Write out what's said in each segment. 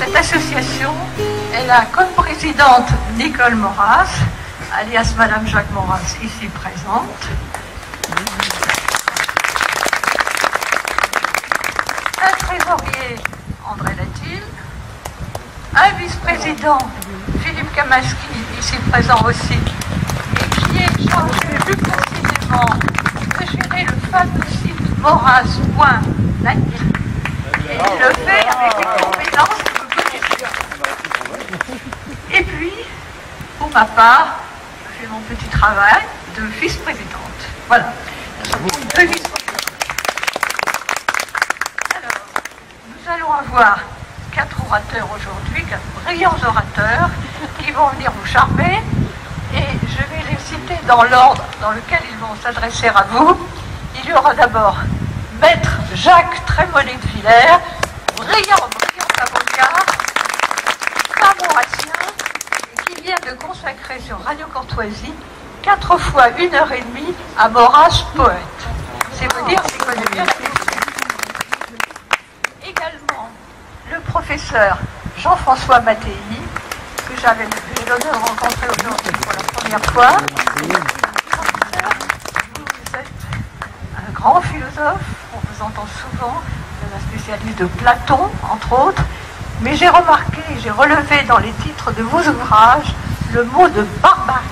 cette association, elle a comme présidente Nicole Maurras, alias Madame Jacques Maurras, ici présente. Un trésorier, André Latil. Un vice-président, Philippe Kamaski, ici présent aussi, et qui est chargé plus précisément de gérer le fameux site maurras.net. Et il le fait avec une compétence que vous connaissez. Et puis, pour ma part, j'ai mon petit travail de vice-présidente. Voilà. Deux vice-présidentes. Alors, nous allons avoir 4 orateurs aujourd'hui, 4 brillants orateurs qui vont venir vous charmer, et je vais les citer dans l'ordre dans lequel ils vont s'adresser à vous. Il y aura d'abord Maître Jacques Trémollet de Villers, brillant avocat, maurassien, qui vient de consacrer sur Radio Courtoisie 4 fois 1h30 à Maurras poète. C'est vous dire s'il connaît bien la question. Également, le professeur Jean-François Mattei, que j'avais l'honneur de rencontrer aujourd'hui pour la première fois. Professeur, vous êtes un grand philosophe, on vous entend souvent, vous êtes un spécialiste de Platon, entre autres, mais j'ai remarqué, j'ai relevé dans les titres de vos ouvrages le mot de barbarie.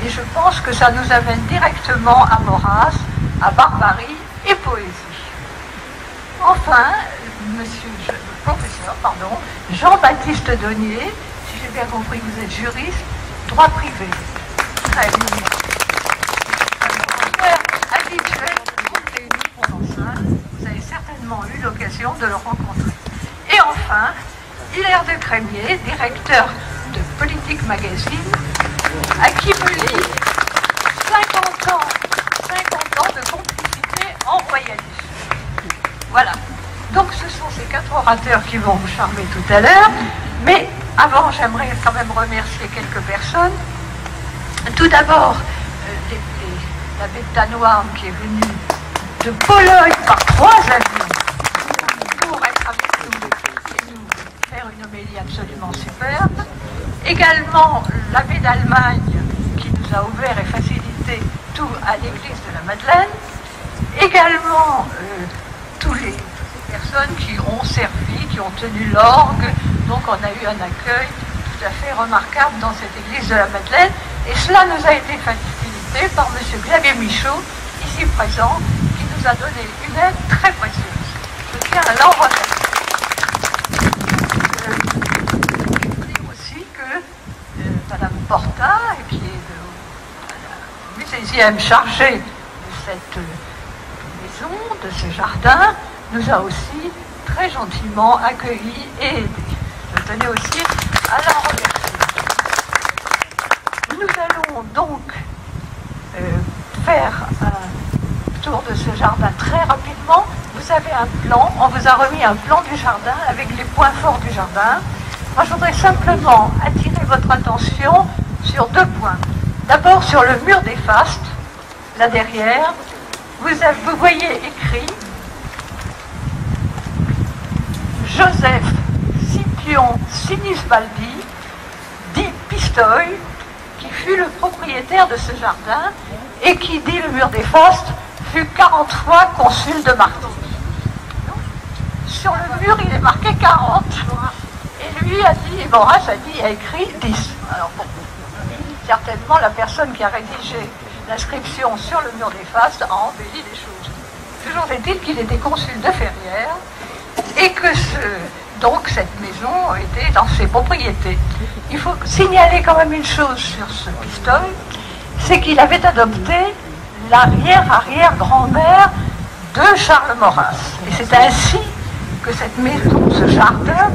Et je pense que ça nous amène directement à Maurras, à barbarie et poésie. Enfin, professeur, Jean-Baptiste Donnier, si j'ai bien compris, vous êtes juriste, droit privé. Habituel du groupe Réunis Provençal, vous avez certainement eu l'occasion de le rencontrer. Et enfin, Hilaire de Crémier, directeur de Politique Magazine, à qui me lie 50 ans de complicité en royalisme. Voilà. Donc ce sont ces 4 orateurs qui vont vous charmer tout à l'heure. Mais avant, j'aimerais quand même remercier quelques personnes. Tout d'abord, l'abbé Tanoir qui est venu de Pologne par 3 avions pour être avec nous et nous faire une homélie absolument superbe. Également, l'abbé d'Allemagne qui nous a ouvert et facilité tout à l'église de la Madeleine. Également, tous les personnes qui ont servi, qui ont tenu l'orgue. Donc on a eu un accueil tout à fait remarquable dans cette église de la Madeleine. Et cela nous a été facilité par M. Xavier Michaud, ici présent, qui nous a donné une aide très précieuse. Je tiens à l'en remercier. Je veux dire aussi que Mme Porta, qui est la muséienne chargée de cette maison, de ce jardin, nous a aussi très gentiment accueillis et aidés. Je tenais aussi à la remercier. Nous allons donc faire un tour de ce jardin très rapidement. Vous avez un plan, on vous a remis un plan du jardin avec les points forts du jardin. Moi, je voudrais simplement attirer votre attention sur 2 points. D'abord, sur le mur des fastes, là derrière, vous voyez écrit Joseph Scipion Sinisbaldi, dit Pistoï, qui fut le propriétaire de ce jardin et qui, dit le mur des fastes, fut 40 fois consul de Martinique. Sur le mur, il est marqué 40. Et lui a dit, Maurras a écrit 10. Alors bon, certainement la personne qui a rédigé l'inscription sur le mur des fastes a embelli les choses. Toujours est-il qu'il était consul de Ferrières et que donc cette maison était dans ses propriétés. Il faut signaler quand même une chose sur ce pistolet, c'est qu'il avait adopté l'arrière-arrière-grand-mère de Charles Maurras. Et c'est ainsi que cette maison, ce jardin,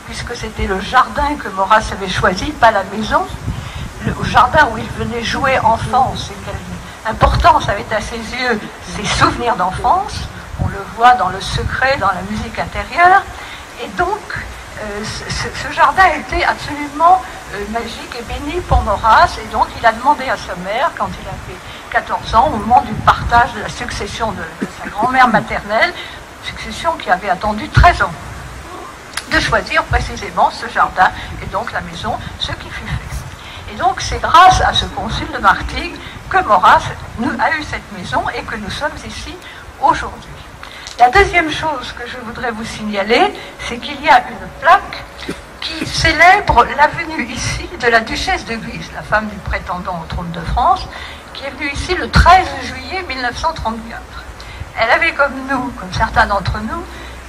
puisque c'était le jardin que Maurras avait choisi, pas la maison, le jardin où il venait jouer enfance, et quelle importance avait à ses yeux ses souvenirs d'enfance, on le voit dans le secret, dans la musique intérieure, et donc ce jardin était absolument magique et béni pour Maurras, et donc il a demandé à sa mère, quand il avait 14 ans, au moment du partage de la succession de sa grand-mère maternelle, succession qui avait attendu 13 ans. de choisir précisément ce jardin et donc la maison, ce qui fut fait. Et donc c'est grâce à ce concile de Martigues que Maurras a eu cette maison et que nous sommes ici aujourd'hui. La deuxième chose que je voudrais vous signaler, c'est qu'il y a une plaque qui célèbre la venue ici de la duchesse de Guise, la femme du prétendant au trône de France, qui est venue ici le 13 juillet 1934. Elle avait comme nous, comme certains d'entre nous,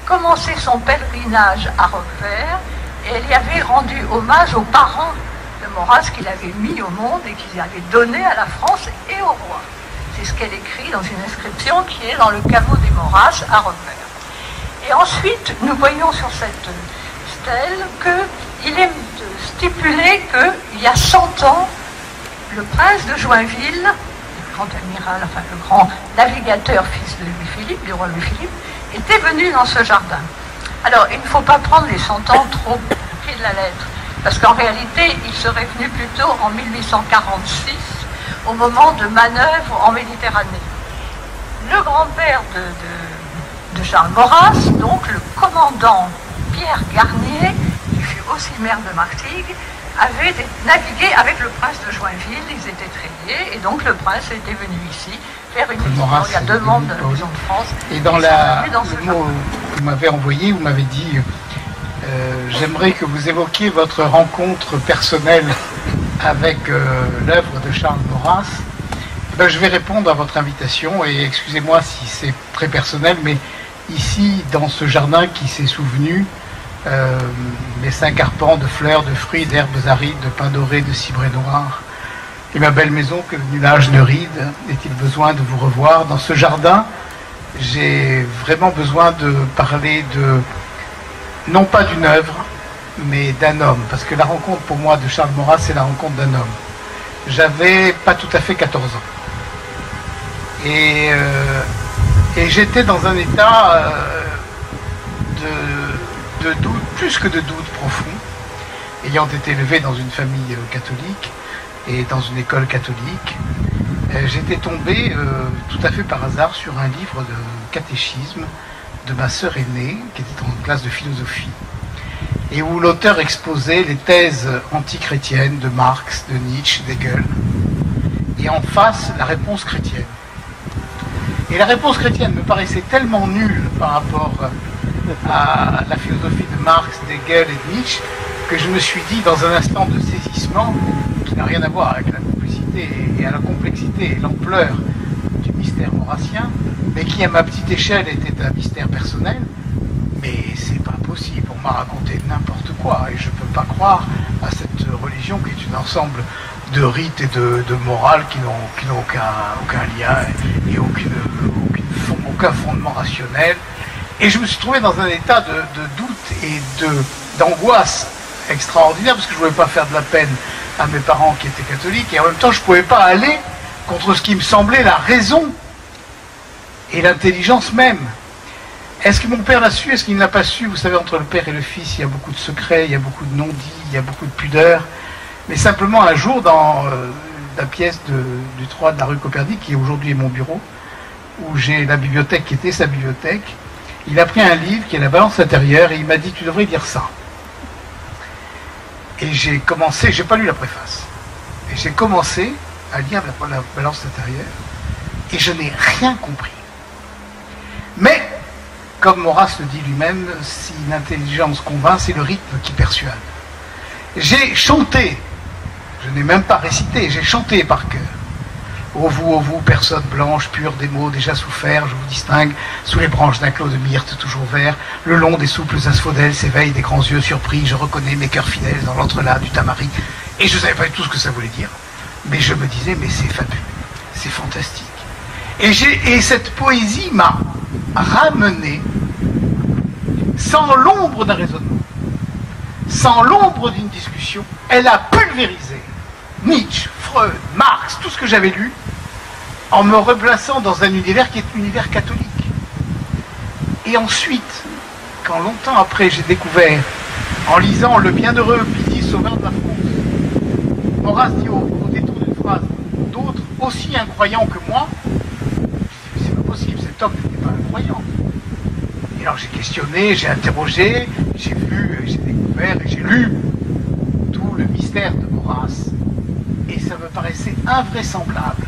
commencé son pèlerinage à Roquefort et elle y avait rendu hommage aux parents de Maurras qu'il avait mis au monde et qu'il avait donné à la France et au roi. C'est ce qu'elle écrit dans une inscription qui est dans le caveau des Maurras à Roquefort. Et ensuite, nous voyons sur cette stèle qu'il est stipulé qu'il y a 100 ans, le prince de Joinville, le grand amiral, enfin le grand navigateur fils de Louis-Philippe, du roi Louis-Philippe, était venu dans ce jardin. Alors, il ne faut pas prendre les 100 ans trop pris de la lettre, parce qu'en réalité, il serait venu plutôt en 1846, au moment de manœuvres en Méditerranée. Le grand-père de Charles Maurras, donc le commandant Pierre Garnier, qui fut aussi maire de Martigues, avait navigué avec le prince de Joinville, ils étaient très liés, et donc le prince était venu ici faire une mission. Il y a 2 membres de la Maison de France. Et dans le mot que vous m'avez envoyé, vous m'avez dit j'aimerais que vous évoquiez votre rencontre personnelle avec l'œuvre de Charles Maurras. Ben, je vais répondre à votre invitation, et excusez-moi si c'est très personnel, mais ici, dans ce jardin qui s'est souvenu, mes 5 arpents de fleurs, de fruits, d'herbes arides, de pins dorés, de cibrés noirs, et ma belle maison que le nuage ne ride, est-il besoin de vous revoir? Dans ce jardin, j'ai vraiment besoin de parler non pas d'une œuvre, mais d'un homme, parce que la rencontre pour moi de Charles Maurras, c'est la rencontre d'un homme. J'avais pas tout à fait 14 ans. Et j'étais dans un état de doute, plus que de doute profond, ayant été élevé dans une famille catholique et dans une école catholique. J'étais tombé tout à fait par hasard sur un livre de catéchisme de ma sœur aînée, qui était en classe de philosophie, et où l'auteur exposait les thèses antichrétiennes de Marx, de Nietzsche, d'Hegel, et en face, la réponse chrétienne. Et la réponse chrétienne me paraissait tellement nulle par rapport à la philosophie de Marx, d'Hegel et de Nietzsche, que je me suis dit, dans un instant de saisissement, qui n'a rien à voir avec la complicité et à la complexité et l'ampleur du mystère maurassien, mais qui à ma petite échelle était un mystère personnel, mais c'est pas possible, on m'a raconté n'importe quoi, et je peux pas croire à cette religion qui est un ensemble de rites et de morales qui n'ont aucun lien et aucun fondement rationnel. Et je me suis trouvé dans un état de doute et d'angoisse extraordinaire, parce que je ne pouvais pas faire de la peine à mes parents qui étaient catholiques, et en même temps je ne pouvais pas aller contre ce qui me semblait la raison et l'intelligence même. Est-ce que mon père l'a su? Est-ce qu'il ne l'a pas su? Vous savez, entre le père et le fils, il y a beaucoup de secrets, il y a beaucoup de non-dits, il y a beaucoup de pudeur. Mais simplement un jour, dans la pièce du 3 de la rue Copernic, qui aujourd'hui est mon bureau, où j'ai la bibliothèque qui était sa bibliothèque, il a pris un livre qui est la Balance intérieure, et il m'a dit: tu devrais lire ça. Et j'ai commencé, j'ai pas lu la préface, et j'ai commencé à lire la Balance intérieure, et je n'ai rien compris. Mais, comme Maurras le dit lui-même, si l'intelligence convainc, c'est le rythme qui persuade. J'ai chanté, je n'ai même pas récité, j'ai chanté par cœur. Ô vous, personne blanche, pure des mots déjà soufferts, je vous distingue, sous les branches d'un clos de myrte toujours vert, le long des souples asphodèles s'éveillent des grands yeux surpris, je reconnais mes cœurs fidèles dans l'entrelacs du tamari. Et je ne savais pas du tout ce que ça voulait dire, mais je me disais, mais c'est fabuleux, c'est fantastique. Et cette poésie m'a ramené, sans l'ombre d'un raisonnement, sans l'ombre d'une discussion, elle a pulvérisé Nietzsche, Freud, Marx, tout ce que j'avais lu, en me replaçant dans un univers qui est un univers catholique. Et ensuite, quand longtemps après j'ai découvert, en lisant Le bienheureux Piti, sauveur de la France, Maurras dit au détour d'une phrase, d'autres aussi incroyants que moi, c'est pas possible, cet homme n'était pas incroyant. Et alors j'ai questionné, j'ai interrogé, j'ai vu, j'ai découvert et j'ai lu tout le mystère de Maurras. Et ça me paraissait invraisemblable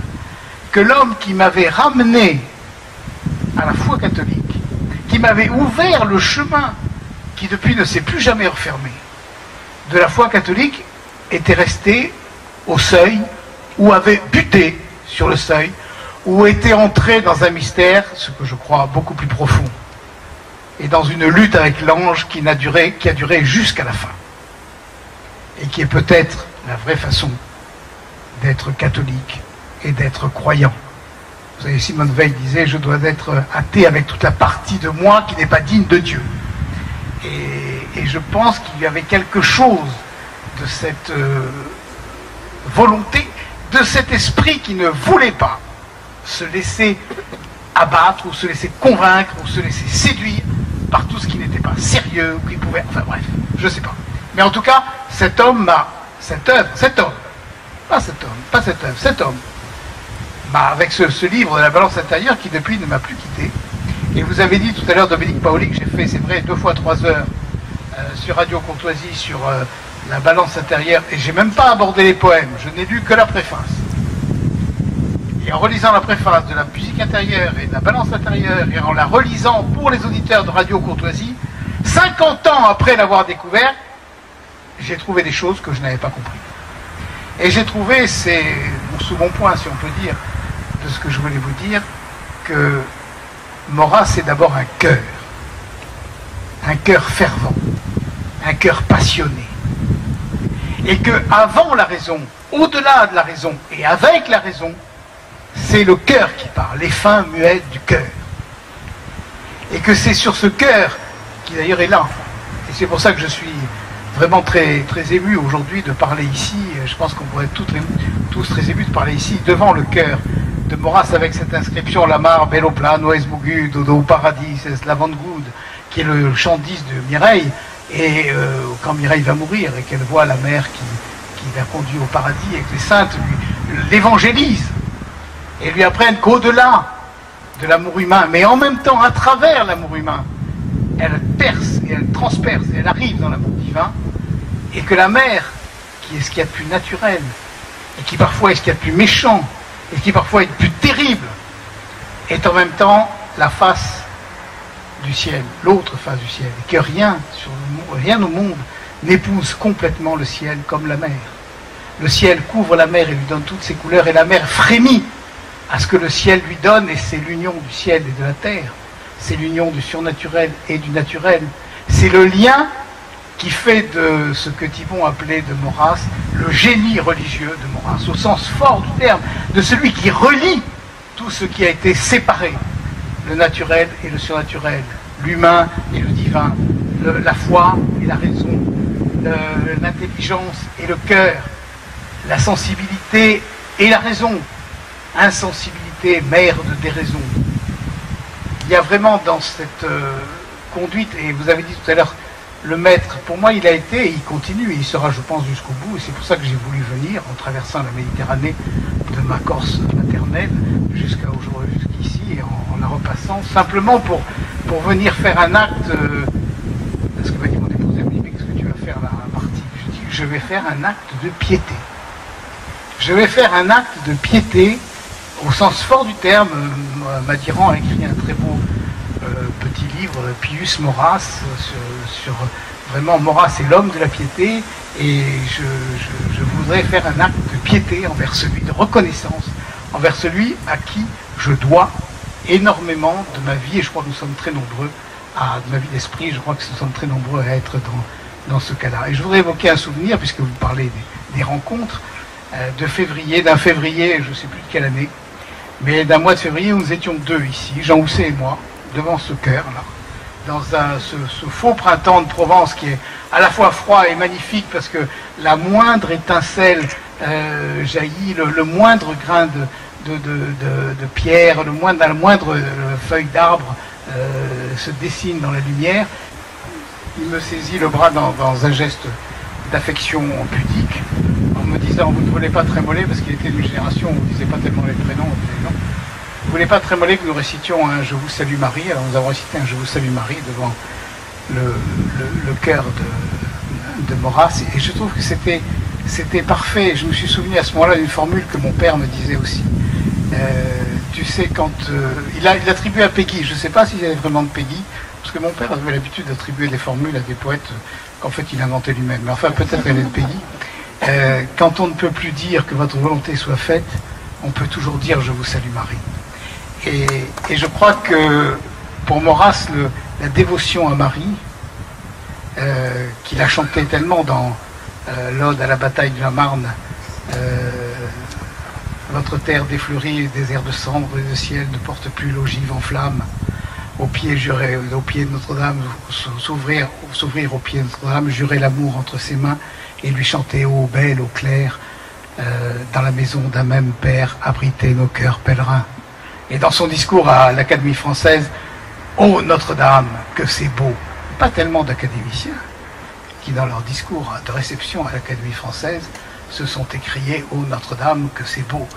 que l'homme qui m'avait ramené à la foi catholique, qui m'avait ouvert le chemin, qui depuis ne s'est plus jamais refermé, de la foi catholique, était resté au seuil, ou avait buté sur le seuil, ou était entré dans un mystère, ce que je crois beaucoup plus profond, et dans une lutte avec l'ange qui a duré jusqu'à la fin, et qui est peut-être la vraie façon d'être catholique et d'être croyant. Vous savez, Simone Veil disait « Je dois être athée avec toute la partie de moi qui n'est pas digne de Dieu ». Et je pense qu'il y avait quelque chose de cette volonté, de cet esprit qui ne voulait pas se laisser abattre, ou se laisser convaincre, ou se laisser séduire par tout ce qui n'était pas sérieux, ou qui pouvait... Enfin bref, je ne sais pas. Mais en tout cas, cet homme, avec ce livre de la balance intérieure qui depuis ne m'a plus quitté. Et vous avez dit tout à l'heure, Dominique Paoli, que j'ai fait, c'est vrai, 2 fois 3 heures sur Radio Courtoisie sur la balance intérieure, et j'ai même pas abordé les poèmes, je n'ai lu que la préface. Et en relisant la préface de la musique intérieure et de la balance intérieure, et en la relisant pour les auditeurs de Radio Courtoisie, 50 ans après l'avoir découvert, j'ai trouvé des choses que je n'avais pas compris. Et j'ai trouvé, c'est mon second point, si on peut dire, de ce que je voulais vous dire, que Maurras, c'est d'abord un cœur fervent, un cœur passionné. Et que avant la raison, au-delà de la raison et avec la raison, c'est le cœur qui parle, les fins muettes du cœur. Et que c'est sur ce cœur, qui d'ailleurs est là, et c'est pour ça que je suis vraiment très, très ému aujourd'hui de parler ici, je pense qu'on pourrait être tous très émus de parler ici, devant le cœur de Maurras, avec cette inscription « La mar, bello plano, es bugu, dodo paradis, es lavandgoud », qui est le chant 10 de Mireille, et quand Mireille va mourir et qu'elle voit la mère qui la conduit au paradis, et que les saintes l'évangélisent et lui apprennent qu'au-delà de l'amour humain, mais en même temps à travers l'amour humain, elle perce et elle transperce et elle arrive dans l'amour divin, et que la mère, qui est ce qu'il y a de plus naturel, et qui parfois est ce qu'il y a de plus méchant, et qui parfois est de plus terrible, est en même temps la face du ciel, l'autre face du ciel, et que rien au monde n'épouse complètement le ciel comme la mer. Le ciel couvre la mer et lui donne toutes ses couleurs, et la mer frémit à ce que le ciel lui donne, et c'est l'union du ciel et de la terre, c'est l'union du surnaturel et du naturel, c'est le lien qui fait de ce que Thibon appelait de Maurras le génie religieux de Maurras, au sens fort du terme, de celui qui relie tout ce qui a été séparé, le naturel et le surnaturel, l'humain et le divin, la foi et la raison, l'intelligence et le cœur, la sensibilité et la raison, insensibilité, mère de déraison. Il y a vraiment dans cette conduite, et vous avez dit tout à l'heure, le maître, pour moi, il a été, et il continue, et il sera, je pense, jusqu'au bout, et c'est pour ça que j'ai voulu venir, en traversant la Méditerranée, de ma Corse maternelle, jusqu'ici, et en la repassant, simplement pour venir faire un acte, parce que m'a dit mon épouse, elle me dit, mais qu'est-ce que tu vas faire là, Marty? Je dis, je vais faire un acte de piété. Je vais faire un acte de piété, au sens fort du terme. Madiran a écrit un très beau petit livre, Pius Maurras, sur vraiment Maurras et l'homme de la piété, et je voudrais faire un acte de piété envers celui, de reconnaissance envers celui à qui je dois énormément de ma vie, et je crois que nous sommes très nombreux, de ma vie d'esprit, je crois que nous sommes très nombreux à être dans ce cas-là. Et je voudrais évoquer un souvenir, puisque vous parlez des rencontres, d'un février, je ne sais plus de quelle année, mais d'un mois de février où nous étions deux ici, Jean Housset et moi, devant ce cœur là, dans ce faux printemps de Provence qui est à la fois froid et magnifique parce que la moindre étincelle jaillit, le moindre grain de pierre, la moindre feuille d'arbre se dessine dans la lumière. Il me saisit le bras dans un geste d'affection pudique, en me disant, vous ne voulez pas trémoler, parce qu'il était d'une génération où on ne disait pas tellement les prénoms, on disait non. Vous ne voulez pas trémoler que nous récitions un Je vous salue Marie? Alors nous avons récité un Je vous salue Marie le cœur de Maurras, et je trouve que c'était parfait. Je me suis souvenu à ce moment-là d'une formule que mon père me disait aussi. Tu sais, quand il attribuait à Péguy, je ne sais pas s'il y avait vraiment de Péguy, parce que mon père avait l'habitude d'attribuer des formules à des poètes qu'en fait il inventait lui-même, mais enfin peut-être qu'elle est de Péguy. Quand on ne peut plus dire que votre volonté soit faite, on peut toujours dire je vous salue Marie. Et je crois que pour Maurras, la dévotion à Marie, qu'il a chanté tellement dans l'Ode à la bataille de la Marne, votre terre défleurie, désert de cendres et de ciel ne porte plus l'ogive en flammes. Au pied de Notre-Dame, s'ouvrir au pied de Notre-Dame, jurer l'amour entre ses mains et lui chanter ô belle, ô claire, dans la maison d'un même père, abriter nos cœurs pèlerins. Et dans son discours à l'Académie française, ô Notre-Dame, que c'est beau. Pas tellement d'académiciens qui, dans leur discours de réception à l'Académie française, se sont écriés ô Notre-Dame, que c'est beau.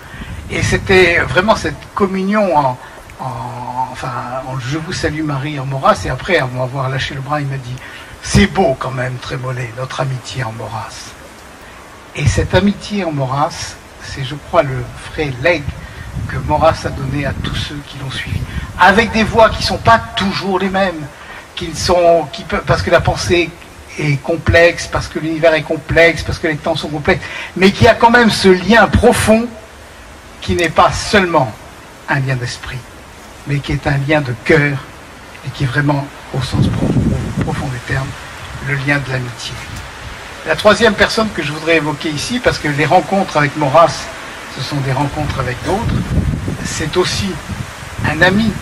Et c'était vraiment cette communion enfin, je vous salue Marie en Maurras, et après avoir lâché le bras, il m'a dit c'est beau quand même, Trémollet, notre amitié en Maurras. Et cette amitié en Maurras, c'est, je crois, le vrai legs que Maurras a donné à tous ceux qui l'ont suivi, avec des voix qui ne sont pas toujours les mêmes, parce que la pensée est complexe, parce que l'univers est complexe, parce que les temps sont complexes, mais qui a quand même ce lien profond qui n'est pas seulement un lien d'esprit, mais qui est un lien de cœur, et qui est vraiment, au sens profond des termes, le lien de l'amitié. La troisième personne que je voudrais évoquer ici, parce que les rencontres avec Maurras, ce sont des rencontres avec d'autres, c'est aussi un ami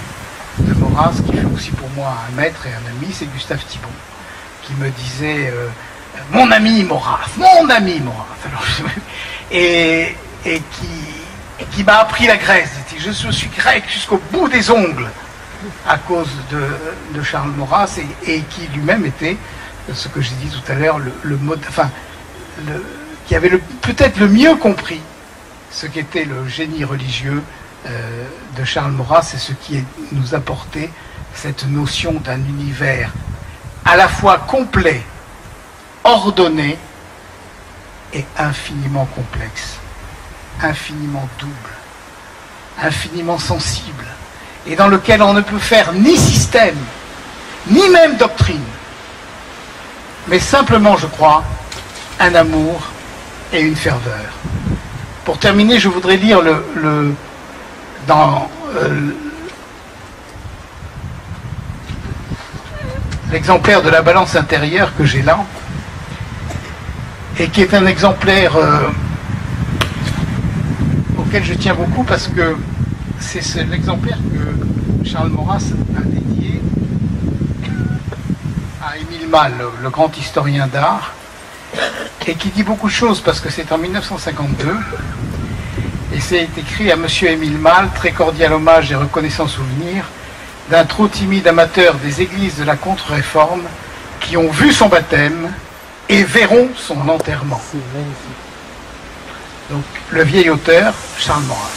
de Maurras, qui fait aussi pour moi un maître et un ami, c'est Gustave Thibon, qui me disait mon ami Maurras, mon ami Maurras. Alors, et qui m'a appris la Grèce. Je suis grec jusqu'au bout des ongles à cause de Charles Maurras, et qui lui-même était, ce que j'ai dit tout à l'heure, qui avait peut-être le mieux compris ce qu'était le génie religieux de Charles Maurras, et ce qui nous apportait cette notion d'un univers à la fois complet, ordonné et infiniment complexe, infiniment double, infiniment sensible, et dans lequel on ne peut faire ni système, ni même doctrine, mais simplement, je crois, un amour et une ferveur. Pour terminer, je voudrais lire l'exemplaire de la balance intérieure que j'ai là, et qui est un exemplaire auquel je tiens beaucoup, parce que c'est l'exemplaire que Charles Maurras a dédié à Émile Malle, le grand historien d'art, et qui dit beaucoup de choses, parce que c'est en 1952, et c'est écrit à Monsieur Émile Malle, très cordial hommage et reconnaissant souvenir d'un trop timide amateur des églises de la contre-réforme qui ont vu son baptême et verront son enterrement. Donc le vieil auteur, Charles Maurras.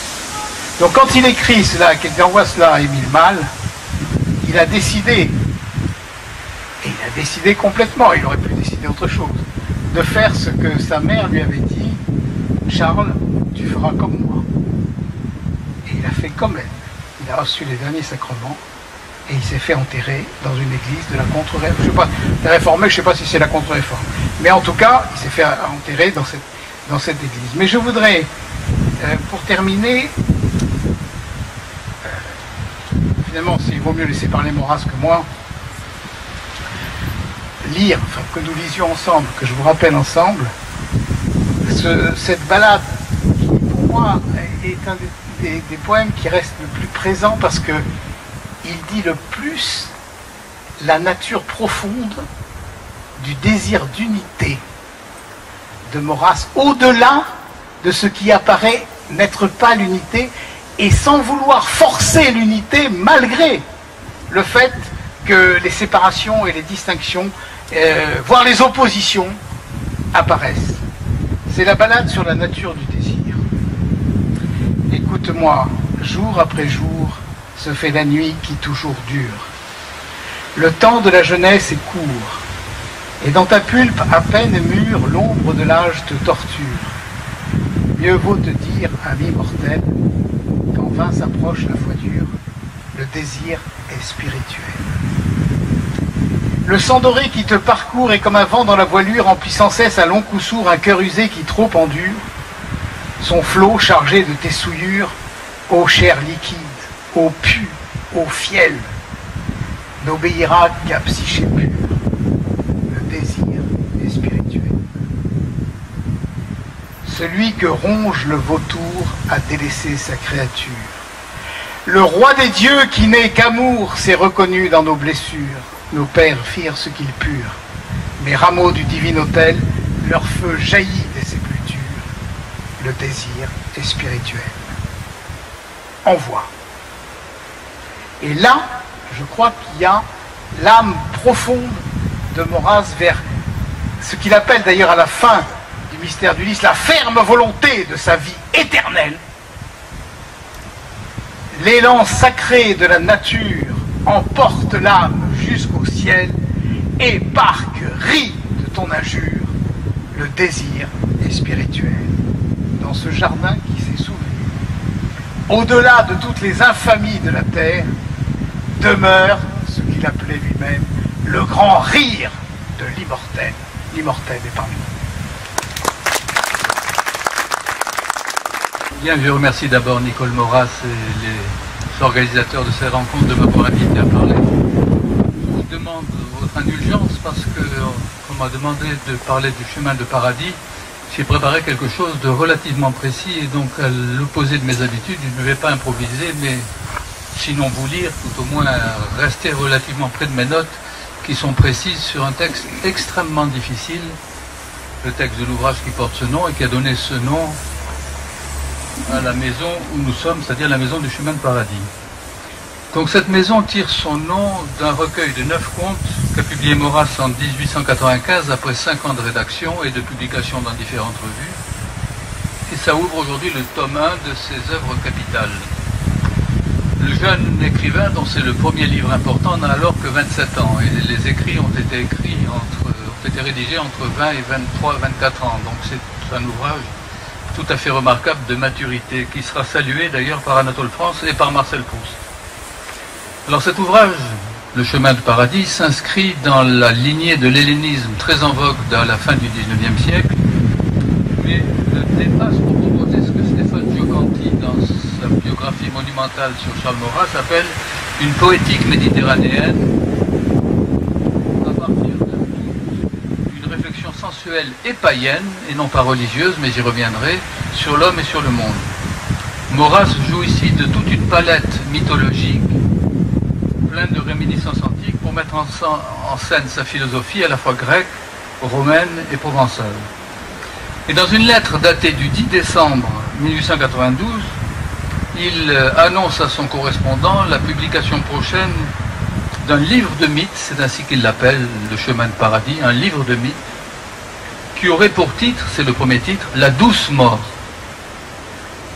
Donc quand il écrit cela, qu'il envoie cela à Émile Malle, il a décidé, et il a décidé complètement, il aurait pu décider autre chose, de faire ce que sa mère lui avait dit: Charles, tu feras comme moi. Et il a fait comme elle. Il a reçu les derniers sacrements, et il s'est fait enterrer dans une église de la contre-réforme. Je ne sais pas, les réformés, je ne sais pas si c'est la contre-réforme. Mais en tout cas, il s'est fait enterrer dans cette église. Mais je voudrais, pour terminer, finalement, il vaut mieux laisser parler Maurras que moi, lire, enfin que nous lisions ensemble, que je vous rappelle ensemble, cette ballade qui, pour moi, est un des poèmes qui reste le plus présent, parce que il dit le plus la nature profonde du désir d'unité de Maurras, au-delà de ce qui apparaît n'être pas l'unité, et sans vouloir forcer l'unité, malgré le fait que les séparations et les distinctions, voire les oppositions, apparaissent. C'est la ballade sur la nature du désir. Écoute-moi, jour après jour, se fait la nuit qui toujours dure. Le temps de la jeunesse est court, et dans ta pulpe à peine mûre, l'ombre de l'âge te torture. Mieux vaut te dire, ami mortel, quand vain s'approche la foi dure, le désir est spirituel. Le sang doré qui te parcourt est comme un vent dans la voilure, remplit sans cesse à long coup sourd un cœur usé qui trop endure. Son flot chargé de tes souillures, ô chair liquide, ô pu, ô fiel, n'obéira qu'à psyché pure. Le désir est spirituel. Celui que ronge le vautour a délaissé sa créature. Le roi des dieux qui n'est qu'amour s'est reconnu dans nos blessures. Nos pères firent ce qu'ils purent. Mais rameaux du divin autel, leur feu jaillit des sépultures. Le désir est spirituel. Envoie. Et là, je crois qu'il y a l'âme profonde de Maurras vers ce qu'il appelle d'ailleurs à la fin du mystère d'Ulysse, la ferme volonté de sa vie éternelle. L'élan sacré de la nature emporte l'âme jusqu'au ciel et parc rit de ton injure. Le désir est spirituel. Dans ce jardin qui s'est souvenu, au-delà de toutes les infamies de la terre, demeure ce qu'il appelait lui-même le grand rire de l'immortel. L'immortel est parmi nous. Bien, je remercie d'abord Nicole Maurras et les organisateurs de ces rencontres de m'avoir invité à parler. Je vous demande votre indulgence parce qu'on m'a demandé de parler du chemin de paradis. J'ai préparé quelque chose de relativement précis et donc à l'opposé de mes habitudes, je ne vais pas improviser, mais sinon vous lire, tout au moins rester relativement près de mes notes qui sont précises sur un texte extrêmement difficile, le texte de l'ouvrage qui porte ce nom et qui a donné ce nom à la maison où nous sommes, c'est-à-dire la maison du chemin de paradis. Donc cette maison tire son nom d'un recueil de 9 contes qu'a publié Maurras en 1895 après 5 ans de rédaction et de publication dans différentes revues. Et ça ouvre aujourd'hui le tome 1 de ses œuvres capitales. Le jeune écrivain, dont c'est le premier livre important, n'a alors que 27 ans et les écrits ont été rédigés entre 20 et 24 ans. Donc c'est un ouvrage tout à fait remarquable de maturité qui sera salué d'ailleurs par Anatole France et par Marcel Proust. Alors cet ouvrage, Le chemin de paradis, s'inscrit dans la lignée de l'hellénisme très en vogue dans la fin du XIXe siècle, mais dépasse pour proposer ce que Stéphane Giocanti, dans sa biographie monumentale sur Charles Maurras, appelle une poétique méditerranéenne à partir d'une réflexion sensuelle et païenne, et non pas religieuse, mais j'y reviendrai, sur l'homme et sur le monde. Maurras joue ici de toute une palette mythologique pleine de réminiscences antiques pour mettre en scène sa philosophie à la fois grecque, romaine et provençale. Et dans une lettre datée du 10 décembre 1892, il annonce à son correspondant la publication prochaine d'un livre de mythes, c'est ainsi qu'il l'appelle, Le chemin de paradis, un livre de mythes, qui aurait pour titre, c'est le premier titre, La douce mort.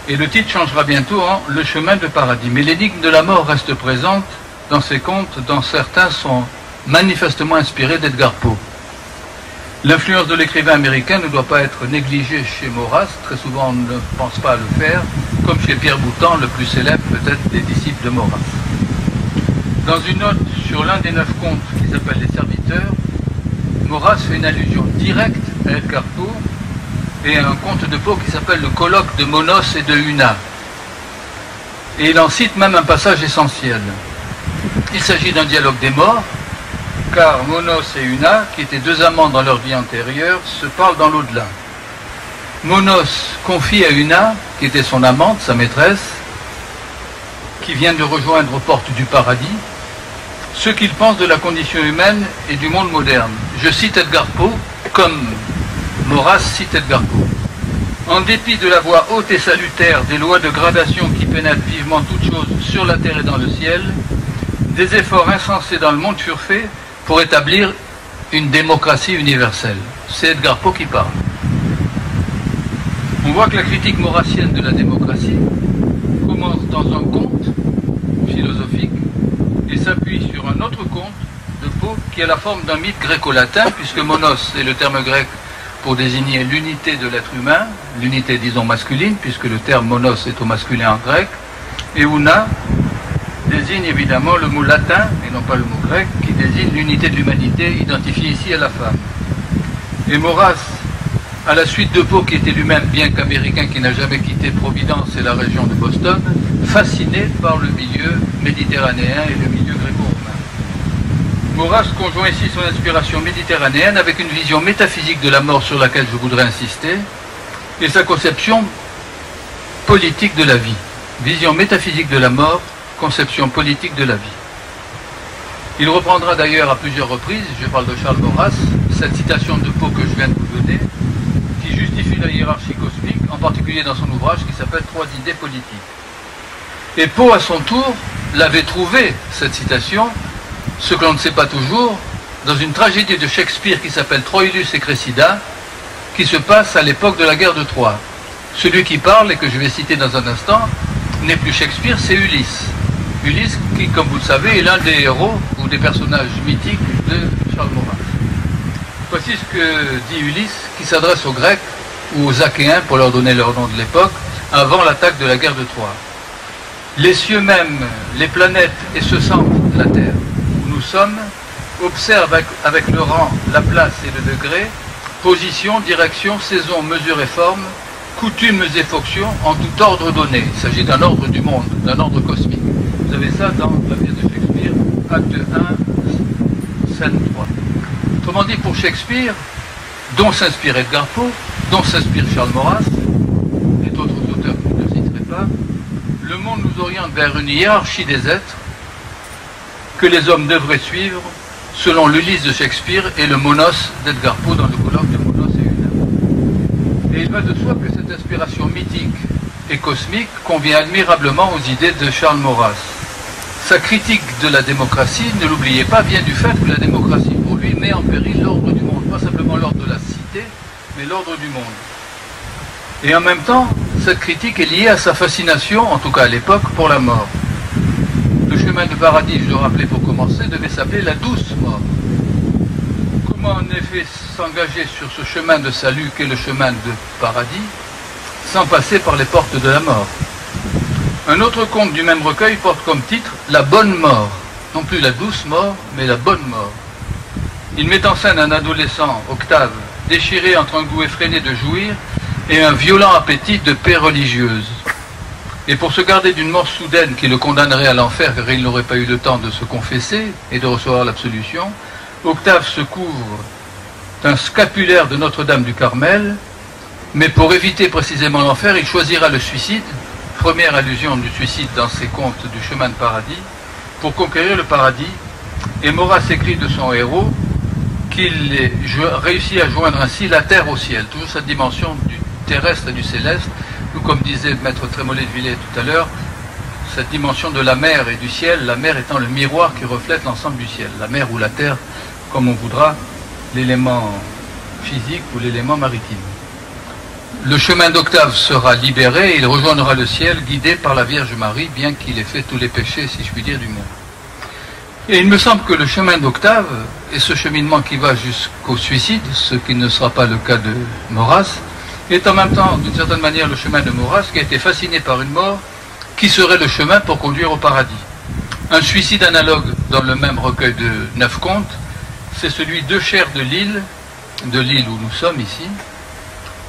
Et le titre changera bientôt en Le chemin de paradis. Mais l'énigme de la mort reste présente dans ces contes, dont certains sont manifestement inspirés d'Edgar Poe. L'influence de l'écrivain américain ne doit pas être négligée chez Maurras, très souvent on ne pense pas à le faire, comme chez Pierre Boutan, le plus célèbre peut-être des disciples de Maurras. Dans une note sur l'un des 9 contes qui s'appelle Les Serviteurs, Maurras fait une allusion directe à Edgar Poe et à un conte de Poe qui s'appelle Le colloque de Monos et de Una. Et il en cite même un passage essentiel. Il s'agit d'un dialogue des morts, car Monos et Una, qui étaient 2 amants dans leur vie antérieure, se parlent dans l'au-delà. Monos confie à Una, qui était son amante, sa maîtresse, qui vient de rejoindre aux portes du paradis, ce qu'il pense de la condition humaine et du monde moderne. Je cite Edgar Poe, comme Maurras cite Edgar Poe. En dépit de la voix haute et salutaire des lois de gradation qui pénètrent vivement toutes choses sur la terre et dans le ciel, des efforts insensés dans le monde furent faits pour établir une démocratie universelle. C'est Edgar Poe qui parle. On voit que la critique maurrassienne de la démocratie commence dans un conte philosophique et s'appuie sur un autre conte de peau qui a la forme d'un mythe gréco-latin, puisque monos est le terme grec pour désigner l'unité de l'être humain, l'unité disons masculine, puisque le terme monos est au masculin en grec, et una désigne évidemment le mot latin, et non pas le mot grec, qui désigne l'unité de l'humanité identifiée ici à la femme. Et Maurras, à la suite de Poe, qui était lui-même, bien qu'américain, qui n'a jamais quitté Providence et la région de Boston, fasciné par le milieu méditerranéen et le milieu gréco-romain. Maurras conjoint ici son inspiration méditerranéenne avec une vision métaphysique de la mort sur laquelle je voudrais insister, et sa conception politique de la vie. Vision métaphysique de la mort, conception politique de la vie. Il reprendra d'ailleurs à plusieurs reprises, je parle de Charles Maurras, cette citation de Poe que je viens de vous donner, qui justifie la hiérarchie cosmique, en particulier dans son ouvrage qui s'appelle « Trois idées politiques ». Et Poe, à son tour, l'avait trouvé, cette citation, ce que l'on ne sait pas toujours, dans une tragédie de Shakespeare qui s'appelle Troilus et Cressida, qui se passe à l'époque de la guerre de Troie. Celui qui parle, et que je vais citer dans un instant, n'est plus Shakespeare, c'est Ulysse. Ulysse qui, comme vous le savez, est l'un des héros ou des personnages mythiques de Charles Maurras. Voici ce que dit Ulysse, qui s'adresse aux Grecs ou aux Achéens, pour leur donner leur nom de l'époque, avant l'attaque de la guerre de Troie. Les cieux même, les planètes et ce centre de la Terre où nous sommes, observent avec le rang, la place et le degré, position, direction, saison, mesure et forme, coutumes et fonctions en tout ordre donné. Il s'agit d'un ordre du monde, d'un ordre cosmique. Vous avez ça dans la pièce de Shakespeare, acte 1, scène 3. Autrement dit, pour Shakespeare, dont s'inspire Edgar Poe, dont s'inspire Charles Maurras, et d'autres auteurs que je ne citerai pas, le monde nous oriente vers une hiérarchie des êtres que les hommes devraient suivre selon l'Ulysse de Shakespeare et le Monos d'Edgar Poe dans le colloque de Monos et Una. Et il va de soi que cette inspiration mythique et cosmique convient admirablement aux idées de Charles Maurras. Sa critique de la démocratie, ne l'oubliez pas, vient du fait que la démocratie, pour lui, met en péril l'ordre du monde. Pas simplement l'ordre de la cité, mais l'ordre du monde. Et en même temps, cette critique est liée à sa fascination, en tout cas à l'époque, pour la mort. Le chemin de paradis, je le rappelais pour commencer, devait s'appeler la douce mort. Comment en effet s'engager sur ce chemin de salut qu'est le chemin de paradis, sans passer par les portes de la mort? Un autre conte du même recueil porte comme titre « La bonne mort », non plus la douce mort, mais la bonne mort. Il met en scène un adolescent, Octave, déchiré entre un goût effréné de jouir et un violent appétit de paix religieuse. Et pour se garder d'une mort soudaine qui le condamnerait à l'enfer car il n'aurait pas eu le temps de se confesser et de recevoir l'absolution, Octave se couvre d'un scapulaire de Notre-Dame du Carmel, mais pour éviter précisément l'enfer, il choisira le suicide, première allusion du suicide dans ses contes du chemin de paradis, pour conquérir le paradis. Et Maurras écrit de son héros qu'il réussit à joindre ainsi la terre au ciel, toujours cette dimension du terrestre et du céleste, ou comme disait Maître Trémollet de Villers tout à l'heure, cette dimension de la mer et du ciel, la mer étant le miroir qui reflète l'ensemble du ciel, la mer ou la terre, comme on voudra, l'élément physique ou l'élément maritime. Le chemin d'Octave sera libéré et il rejoindra le ciel guidé par la Vierge Marie, bien qu'il ait fait tous les péchés, si je puis dire, du monde. Et il me semble que le chemin d'Octave, et ce cheminement qui va jusqu'au suicide, ce qui ne sera pas le cas de Maurras, est en même temps, d'une certaine manière, le chemin de Maurras, qui a été fasciné par une mort qui serait le chemin pour conduire au paradis. Un suicide analogue dans le même recueil de 9 contes, c'est celui d'Eucher de l'île où nous sommes ici,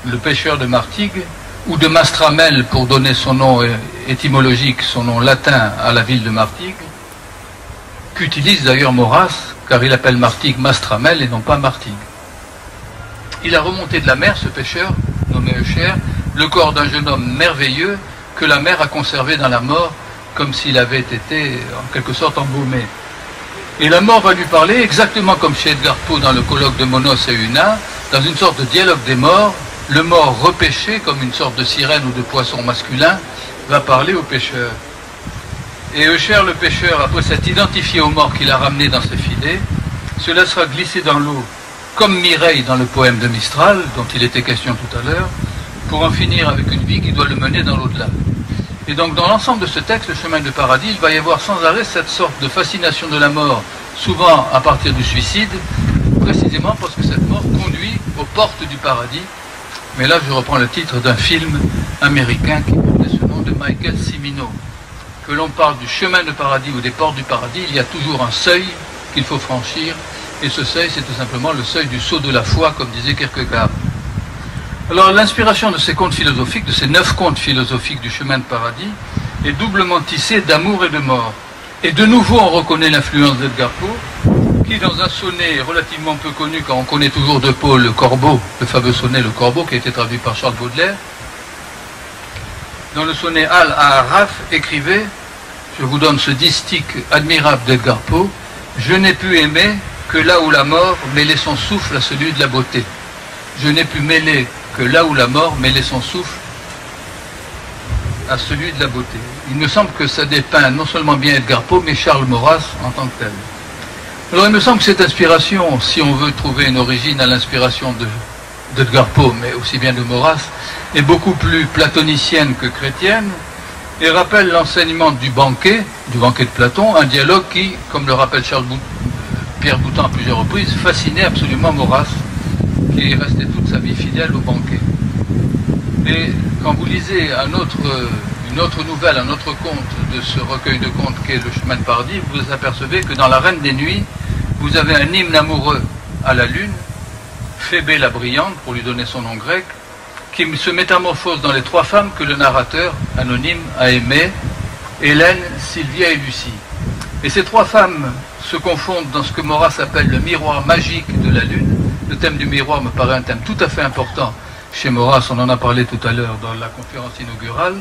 le pêcheur de Martigues, ou de Mastramel pour donner son nom étymologique, son nom latin à la ville de Martigues, qu'utilise d'ailleurs Maurras, car il appelle Martigues Mastramel et non pas Martigues. Il a remonté de la mer, ce pêcheur, nommé Eucher, le corps d'un jeune homme merveilleux que la mer a conservé dans la mort, comme s'il avait été en quelque sorte embaumé. Et la mort va lui parler exactement comme chez Edgar Poe dans le colloque de Monos et Una, dans une sorte de dialogue des morts. Le mort repêché, comme une sorte de sirène ou de poisson masculin, va parler au pêcheur. Et Eucher, le pêcheur, après s'être identifié au mort qu'il a ramené dans ses filets, se laissera glisser dans l'eau, comme Mireille dans le poème de Mistral, dont il était question tout à l'heure, pour en finir avec une vie qui doit le mener dans l'au-delà. Et donc dans l'ensemble de ce texte, le chemin de paradis, il va y avoir sans arrêt cette sorte de fascination de la mort souvent à partir du suicide, précisément parce que cette mort conduit aux portes du paradis. Mais là, je reprends le titre d'un film américain qui portait ce nom, de Michael Cimino. Que l'on parle du chemin de paradis ou des portes du paradis, il y a toujours un seuil qu'il faut franchir, et ce seuil, c'est tout simplement le seuil du saut de la foi, comme disait Kierkegaard. Alors, l'inspiration de ces contes philosophiques, de ces 9 contes philosophiques du chemin de paradis, est doublement tissée d'amour et de mort. Et de nouveau, on reconnaît l'influence d'Edgar Poe, qui, dans un sonnet relativement peu connu, car on connaît toujours de Poe le Corbeau, le fameux sonnet Le Corbeau, qui a été traduit par Charles Baudelaire, dans le sonnet Al Aharaf, écrivait, je vous donne ce distique admirable d'Edgar Poe, « Je n'ai pu aimer que là où la mort mêlait son souffle à celui de la beauté. Je n'ai pu mêler que là où la mort mêlait son souffle à celui de la beauté. » Il me semble que ça dépeint non seulement bien Edgar Poe, mais Charles Maurras en tant que tel. Alors il me semble que cette inspiration, si on veut trouver une origine à l'inspiration d'Edgar Poe, mais aussi bien de Maurras, est beaucoup plus platonicienne que chrétienne, et rappelle l'enseignement du banquet de Platon, un dialogue qui, comme le rappelle Pierre Boutan à plusieurs reprises, fascinait absolument Maurras, qui est resté toute sa vie fidèle au banquet. Et quand vous lisez une autre nouvelle, un autre conte de ce recueil de contes qu'est Le chemin de paradis, vous vous apercevez que dans La Reine des Nuits, vous avez un hymne amoureux à la lune, Phébé la brillante, pour lui donner son nom grec, qui se métamorphose dans les 3 femmes que le narrateur anonyme a aimées, Hélène, Sylvia et Lucie. Et ces 3 femmes se confondent dans ce que Maurras appelle le miroir magique de la lune. Le thème du miroir me paraît un thème tout à fait important chez Maurras, on en a parlé tout à l'heure dans la conférence inaugurale.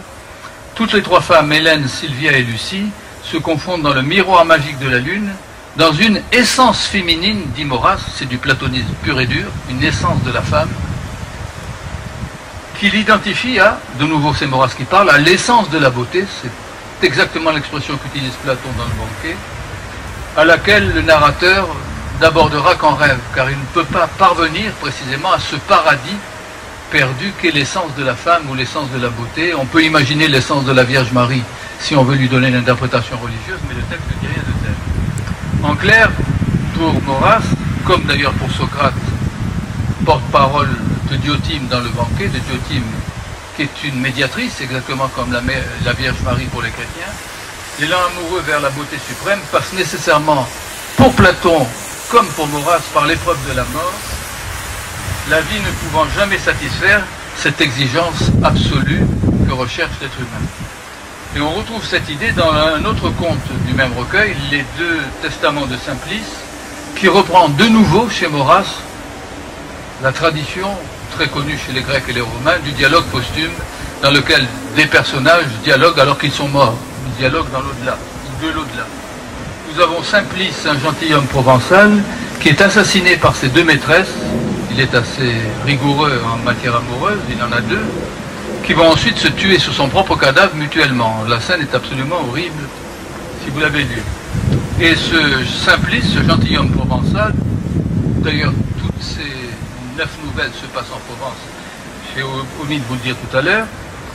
Toutes les 3 femmes, Hélène, Sylvia et Lucie, se confondent dans le miroir magique de la lune, dans une essence féminine, dit Maurras, c'est du platonisme pur et dur, une essence de la femme, qui l'identifie à, de nouveau c'est Maurras qui parle, à l'essence de la beauté, c'est exactement l'expression qu'utilise Platon dans le banquet, à laquelle le narrateur n'abordera qu'en rêve, car il ne peut pas parvenir précisément à ce paradis perdu qu'est l'essence de la femme ou l'essence de la beauté. On peut imaginer l'essence de la Vierge Marie si on veut lui donner une interprétation religieuse, mais le texte ne dit rien de tel. En clair, pour Maurras, comme d'ailleurs pour Socrate, porte-parole de Diotime dans le banquet, de Diotime qui est une médiatrice, exactement comme la Vierge Marie pour les chrétiens, l'élan amoureux vers la beauté suprême passe nécessairement, pour Platon comme pour Maurras, par l'épreuve de la mort, la vie ne pouvant jamais satisfaire cette exigence absolue que recherche l'être humain. Et on retrouve cette idée dans un autre conte du même recueil, Les 2 testaments de Simplice, qui reprend de nouveau chez Maurras la tradition très connue chez les Grecs et les Romains du dialogue posthume, dans lequel des personnages dialoguent alors qu'ils sont morts. Ils dialoguent dans l'au-delà, de l'au-delà. Nous avons Simplice, un gentilhomme provençal, qui est assassiné par ses 2 maîtresses. Il est assez rigoureux en matière amoureuse, il en a 2, qui vont ensuite se tuer sur son propre cadavre mutuellement. La scène est absolument horrible, si vous l'avez lu. Et ce Simplice, ce gentilhomme provençal, d'ailleurs toutes ces 9 nouvelles se passent en Provence, j'ai omis de vous le dire tout à l'heure,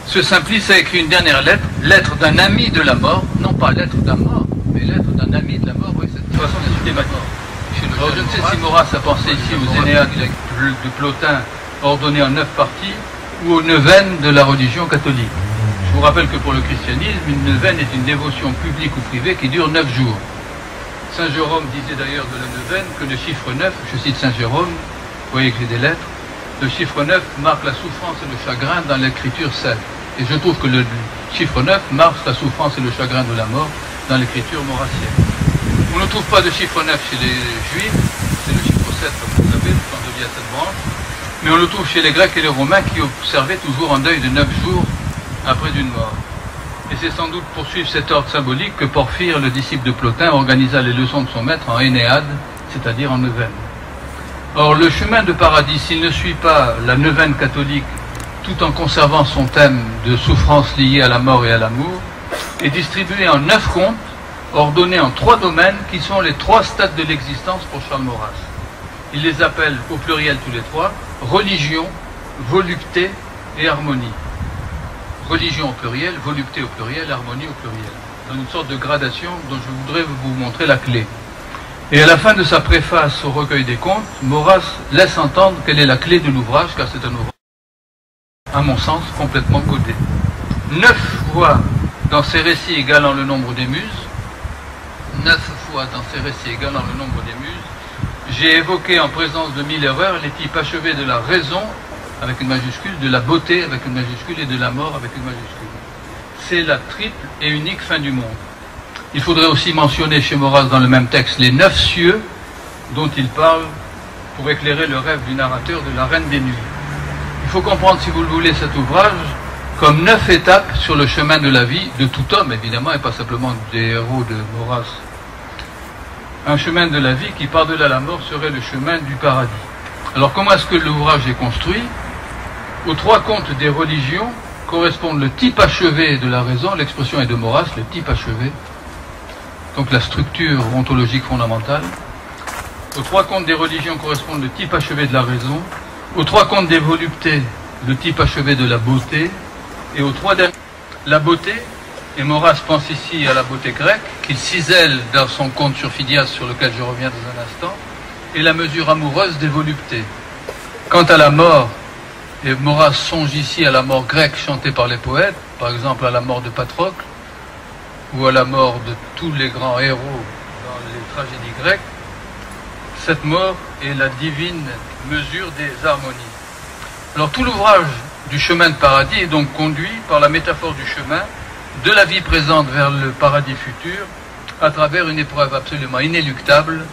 ce Simplice a écrit une dernière lettre, lettre d'un ami de la mort, non pas lettre d'un mort, mais lettre d'un ami de la mort, oui, cette façon d'insulter ma mort. Alors, je ne sais si Maurras a pensé ici aux Énéades de Plotin ordonnées en 9 parties ou aux neuvaines de la religion catholique. Je vous rappelle que pour le christianisme, une neuvaine est une dévotion publique ou privée qui dure 9 jours. Saint Jérôme disait d'ailleurs de la neuvaine que le chiffre 9, je cite Saint Jérôme, vous voyez que j'ai des lettres, le chiffre 9 marque la souffrance et le chagrin dans l'écriture sainte. Et je trouve que le chiffre 9 marque la souffrance et le chagrin de la mort dans l'écriture maurassienne. On ne trouve pas de chiffre 9 chez les Juifs, c'est le chiffre 7 comme vous savez, quand on dit à cette branche, mais on le trouve chez les Grecs et les Romains qui observaient toujours un deuil de 9 jours après une mort. Et c'est sans doute pour suivre cet ordre symbolique que Porphyre, le disciple de Plotin, organisa les leçons de son maître en Énéade, c'est-à-dire en neuvaine. Or, le chemin de paradis, s'il ne suit pas la neuvaine catholique, tout en conservant son thème de souffrance liée à la mort et à l'amour, est distribué en 9 contes, ordonnés en 3 domaines qui sont les 3 stades de l'existence pour Charles Maurras. Il les appelle au pluriel tous les 3, religion, volupté et harmonie. Religion au pluriel, volupté au pluriel, harmonie au pluriel. Dans une sorte de gradation dont je voudrais vous montrer la clé. Et à la fin de sa préface au recueil des contes, Maurras laisse entendre quelle est la clé de l'ouvrage, car c'est un ouvrage, à mon sens, complètement codé. 9 fois dans ses récits égalant le nombre des muses, 9 fois dans ses récits égalant le nombre des muses, j'ai évoqué en présence de 1000 erreurs les types achevés de la raison avec une majuscule, de la beauté avec une majuscule et de la mort avec une majuscule. C'est la triple et unique fin du monde. Il faudrait aussi mentionner chez Maurras dans le même texte les 9 cieux dont il parle pour éclairer le rêve du narrateur de la Reine des Nuits. Il faut comprendre, si vous le voulez, cet ouvrage comme 9 étapes sur le chemin de la vie de tout homme, évidemment, et pas simplement des héros de Maurras. Un chemin de la vie qui, par-delà la mort, serait le chemin du paradis. Alors, comment est-ce que l'ouvrage est construit? Aux 3 contes des religions correspondent le type achevé de la raison, l'expression est de Maurras, le type achevé, donc la structure ontologique fondamentale. Aux 3 contes des religions correspondent le type achevé de la raison, aux 3 contes des voluptés, le type achevé de la beauté, et aux 3 derniers, la beauté, et Maurras pense ici à la beauté grecque, qu'il cisèle dans son conte sur Phidias, sur lequel je reviens dans un instant, et la mesure amoureuse des voluptés. Quant à la mort, et Maurras songe ici à la mort grecque chantée par les poètes, par exemple à la mort de Patrocle, ou à la mort de tous les grands héros dans les tragédies grecques, cette mort est la divine mesure des harmonies. Alors tout l'ouvrage du chemin de paradis est donc conduit par la métaphore du chemin de la vie présente vers le paradis futur à travers une épreuve absolument inéluctable,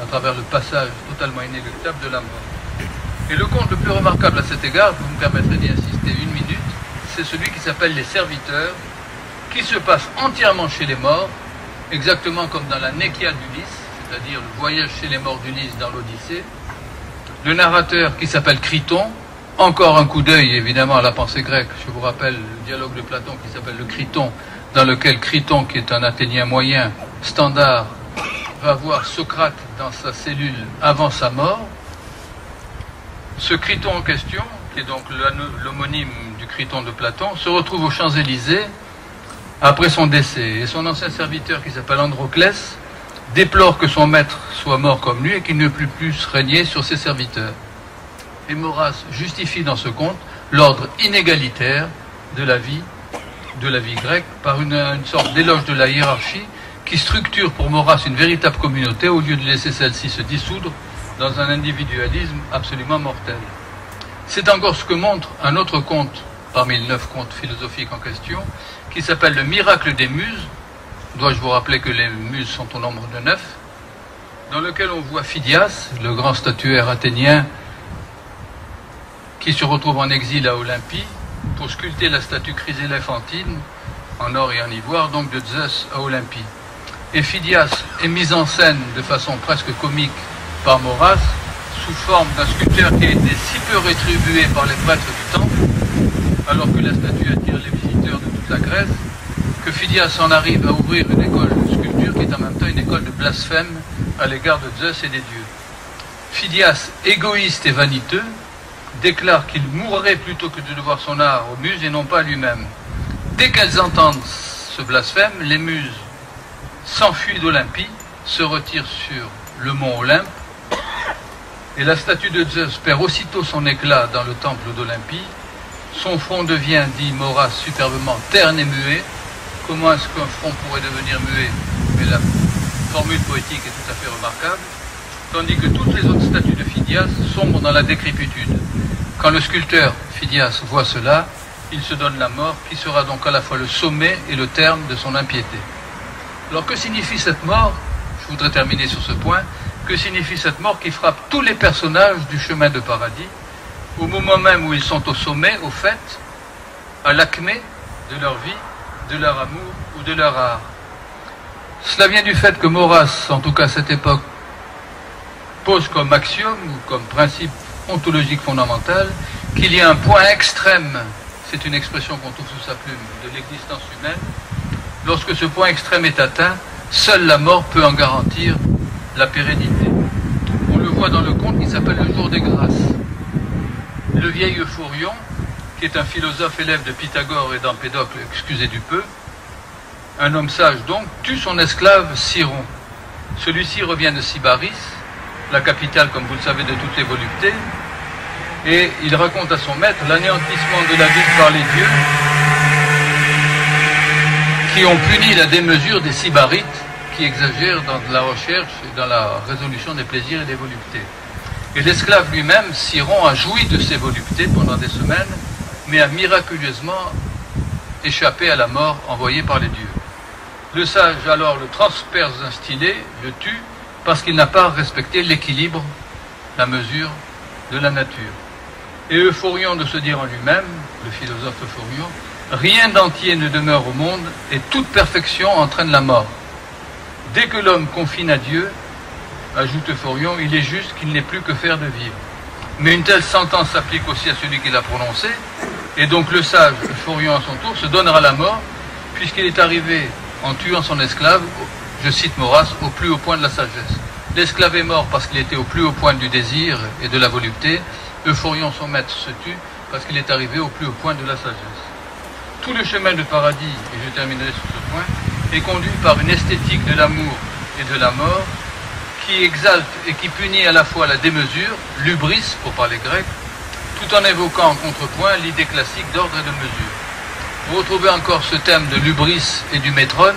à travers le passage totalement inéluctable de la mort. Et le conte le plus remarquable à cet égard, vous me permettrez d'y insister une minute, c'est celui qui s'appelle Les Serviteurs, qui se passe entièrement chez les morts, exactement comme dans la Nekia d'Ulysse, c'est-à-dire le voyage chez les morts d'Ulysse dans l'Odyssée. Le narrateur qui s'appelle Criton, encore un coup d'œil évidemment à la pensée grecque, je vous rappelle le dialogue de Platon qui s'appelle le Criton, dans lequel Criton, qui est un Athénien moyen, standard, va voir Socrate dans sa cellule avant sa mort. Ce Criton en question, qui est donc l'homonyme du Criton de Platon, se retrouve aux Champs-Élysées après son décès. Et son ancien serviteur, qui s'appelle Androclès, déplore que son maître soit mort comme lui et qu'il ne peut plus régner sur ses serviteurs. Et Maurras justifie dans ce conte l'ordre inégalitaire de la vie grecque par une sorte d'éloge de la hiérarchie qui structure pour Maurras une véritable communauté au lieu de laisser celle-ci se dissoudre dans un individualisme absolument mortel. C'est encore ce que montre un autre conte parmi les 9 contes philosophiques en question qui s'appelle Le Miracle des Muses. Dois-je vous rappeler que les muses sont au nombre de 9, dans lequel on voit Phidias, le grand statuaire athénien qui se retrouve en exil à Olympie pour sculpter la statue chryséléphantine en or et en ivoire, donc de Zeus à Olympie. Et Phidias est mis en scène de façon presque comique par Maurras sous forme d'un sculpteur qui a été si peu rétribué par les prêtres du temple, alors que la statue attire les visiteurs de toute la Grèce, que Phidias en arrive à ouvrir une école de sculpture qui est en même temps une école de blasphème à l'égard de Zeus et des dieux. Phidias, égoïste et vaniteux, déclare qu'il mourrait plutôt que de devoir son art aux muses et non pas à lui-même. Dès qu'elles entendent ce blasphème, les muses s'enfuient d'Olympie, se retirent sur le mont Olympe, et la statue de Zeus perd aussitôt son éclat dans le temple d'Olympie. Son front devient, dit Maurras superbement, terne et muet. Comment est-ce qu'un front pourrait devenir muet? Mais la formule poétique est tout à fait remarquable. Tandis que toutes les autres statues de Phidias sombrent dans la décrépitude. Quand le sculpteur Phidias voit cela, il se donne la mort, qui sera donc à la fois le sommet et le terme de son impiété. Alors que signifie cette mort? Je voudrais terminer sur ce point. Que signifie cette mort qui frappe tous les personnages du chemin de paradis, au moment même où ils sont au sommet, au fait, à l'acmé de leur vie, de leur amour ou de leur art? Cela vient du fait que Maurras, en tout cas à cette époque, pose comme axiome ou comme principe ontologique fondamental qu'il y a un point extrême, c'est une expression qu'on trouve sous sa plume, de l'existence humaine. Lorsque ce point extrême est atteint, seule la mort peut en garantir la pérennité. On le voit dans le conte qui s'appelle Le Jour des Grâces. Le vieil Euphorion, qui est un philosophe élève de Pythagore et d'Empédocle, excusez du peu, un homme sage donc, tue son esclave Siron. Celui-ci revient de Sybaris, la capitale, comme vous le savez, de toutes les voluptés, et il raconte à son maître l'anéantissement de la ville par les dieux qui ont puni la démesure des Sybarites qui exagèrent dans la recherche et dans la résolution des plaisirs et des voluptés. Et l'esclave lui-même, Siron, a joui de ces voluptés pendant des semaines, mais a miraculeusement échappé à la mort envoyée par les dieux. Le sage alors le transperce d'un stylet, le tue, parce qu'il n'a pas respecté l'équilibre, la mesure de la nature. Et Euphorion de se dire en lui-même, le philosophe Euphorion, rien d'entier ne demeure au monde et toute perfection entraîne la mort. Dès que l'homme confine à Dieu, ajoute Euphorion, il est juste qu'il n'ait plus que faire de vivre. Mais une telle sentence s'applique aussi à celui qui l'a prononcée, et donc le sage, Euphorion à son tour, se donnera la mort, puisqu'il est arrivé, en tuant son esclave, je cite Maurras, au plus haut point de la sagesse. L'esclave est mort parce qu'il était au plus haut point du désir et de la volupté. Euphorion, son maître, se tue parce qu'il est arrivé au plus haut point de la sagesse. Tout le chemin du paradis, et je terminerai sur ce point, est conduit par une esthétique de l'amour et de la mort qui exalte et qui punit à la fois la démesure, l'hubris, pour parler grec, tout en évoquant en contrepoint l'idée classique d'ordre et de mesure. Vous retrouvez encore ce thème de l'hubris et du métrone,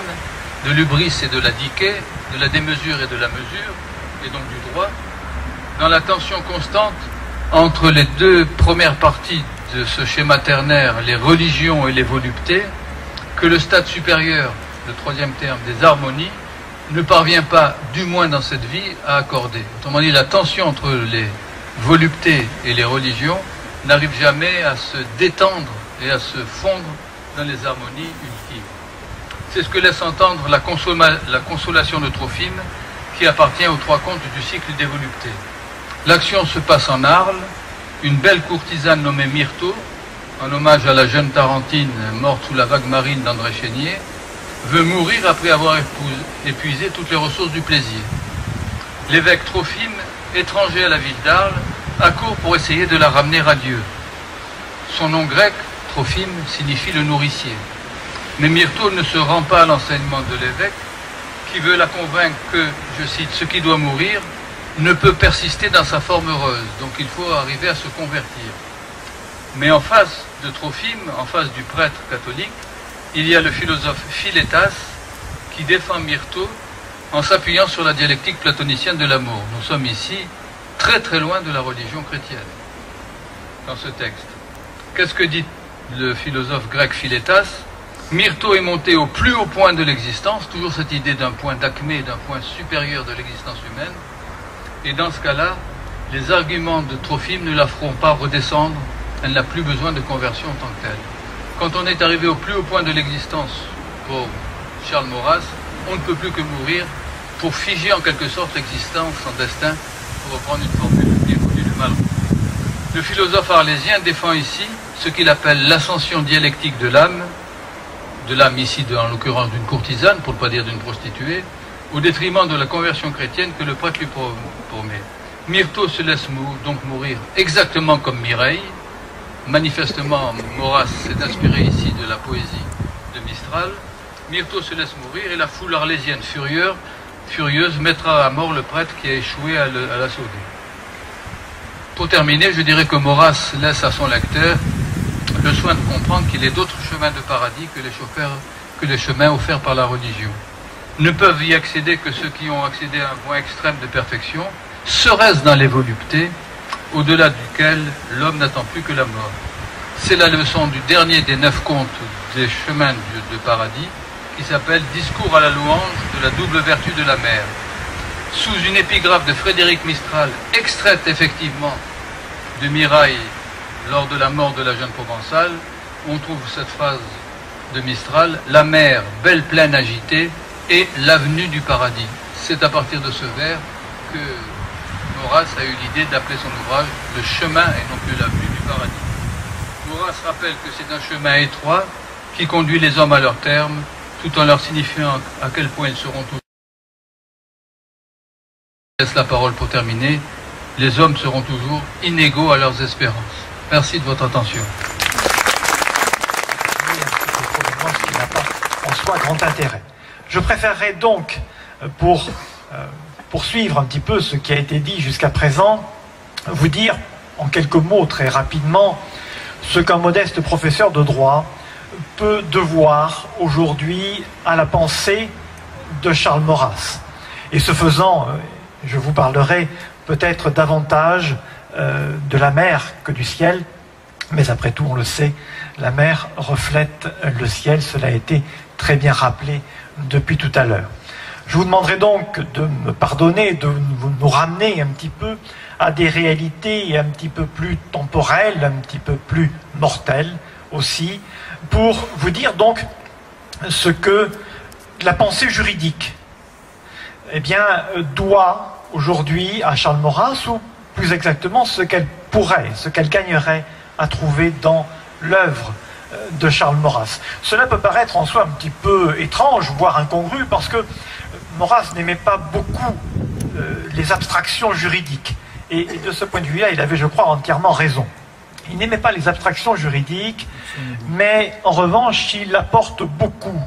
de l'hubris et de la diké, de la démesure et de la mesure, et donc du droit, dans la tension constante entre les deux premières parties de ce schéma ternaire, les religions et les voluptés, que le stade supérieur, le troisième terme, des harmonies, ne parvient pas, du moins dans cette vie, à accorder. Autrement dit, la tension entre les voluptés et les religions n'arrive jamais à se détendre et à se fondre dans les harmonies ultimes. C'est ce que laisse entendre la consolation de Trophime, qui appartient aux trois contes du cycle des voluptés. L'action se passe en Arles. Une belle courtisane nommée Myrto, en hommage à la jeune Tarentine morte sous la vague marine d'André Chénier, veut mourir après avoir épuisé toutes les ressources du plaisir. L'évêque Trophime, étranger à la ville d'Arles, accourt pour essayer de la ramener à Dieu. Son nom grec, Trophime, signifie le nourricier. Mais Myrto ne se rend pas à l'enseignement de l'évêque, qui veut la convaincre que, je cite, ce qui doit mourir ne peut persister dans sa forme heureuse, donc il faut arriver à se convertir. Mais en face de Trophime, en face du prêtre catholique, il y a le philosophe Philétas qui défend Myrto en s'appuyant sur la dialectique platonicienne de l'amour. Nous sommes ici très très loin de la religion chrétienne dans ce texte. Qu'est-ce que dit le philosophe grec Philétas? Myrto est monté au plus haut point de l'existence, toujours cette idée d'un point d'acmé, d'un point supérieur de l'existence humaine. Et dans ce cas-là, les arguments de Trophime ne la feront pas redescendre, elle n'a plus besoin de conversion en tant que telle. Quand on est arrivé au plus haut point de l'existence, pour Charles Maurras, on ne peut plus que mourir pour figer en quelque sorte l'existence, son destin, pour reprendre une formule bien connue de Malraux. Le philosophe arlésien défend ici ce qu'il appelle l'ascension dialectique de l'âme ici en l'occurrence d'une courtisane, pour ne pas dire d'une prostituée, au détriment de la conversion chrétienne que le prêtre lui promet. Myrto se laisse donc mourir exactement comme Mireille. Manifestement, Maurras s'est inspiré ici de la poésie de Mistral. Myrto se laisse mourir et la foule arlésienne furieuse mettra à mort le prêtre qui a échoué à la sauver. Pour terminer, je dirais que Maurras laisse à son lecteur le soin de comprendre qu'il y a d'autres chemins de paradis que les chemins offerts par la religion. Ne peuvent y accéder que ceux qui ont accédé à un point extrême de perfection, serait-ce dans les voluptés, au-delà duquel l'homme n'attend plus que la mort. C'est la leçon du dernier des 9 contes des chemins de paradis, qui s'appelle « Discours à la louange de la double vertu de la mer ». Sous une épigraphe de Frédéric Mistral, extraite effectivement de Mirail lors de la mort de la jeune Provençale, on trouve cette phrase de Mistral, « La mer, belle plaine agitée, et l'avenue du paradis ». C'est à partir de ce vers que Maurras a eu l'idée d'appeler son ouvrage « Le chemin et non plus l'avenue du paradis ». Maurras rappelle que c'est un chemin étroit qui conduit les hommes à leur terme, tout en leur signifiant à quel point ils seront toujours. Je laisse la parole pour terminer. Les hommes seront toujours inégaux à leurs espérances. Merci de votre attention. Qui n'a pas en soi grand intérêt. Je préférerais donc, pour poursuivre un petit peu ce qui a été dit jusqu'à présent, vous dire en quelques mots très rapidement ce qu'un modeste professeur de droit peut devoir aujourd'hui à la pensée de Charles Maurras. Et ce faisant, je vous parlerai peut-être davantage de la mer que du ciel, mais après tout, on le sait, la mer reflète le ciel, cela a été très bien rappelé depuis tout à l'heure. Je vous demanderai donc de me pardonner, de nous ramener un petit peu à des réalités un petit peu plus temporelles, un petit peu plus mortelles aussi, pour vous dire donc ce que la pensée juridique doit aujourd'hui à Charles Maurras, ou plus exactement ce qu'elle pourrait, ce qu'elle gagnerait à trouver dans l'œuvre de Charles Maurras. Cela peut paraître en soi un petit peu étrange, voire incongru, parce que Maurras n'aimait pas beaucoup les abstractions juridiques. Et de ce point de vue-là, il avait, je crois, entièrement raison. Il n'aimait pas les abstractions juridiques, mais en revanche, il apporte beaucoup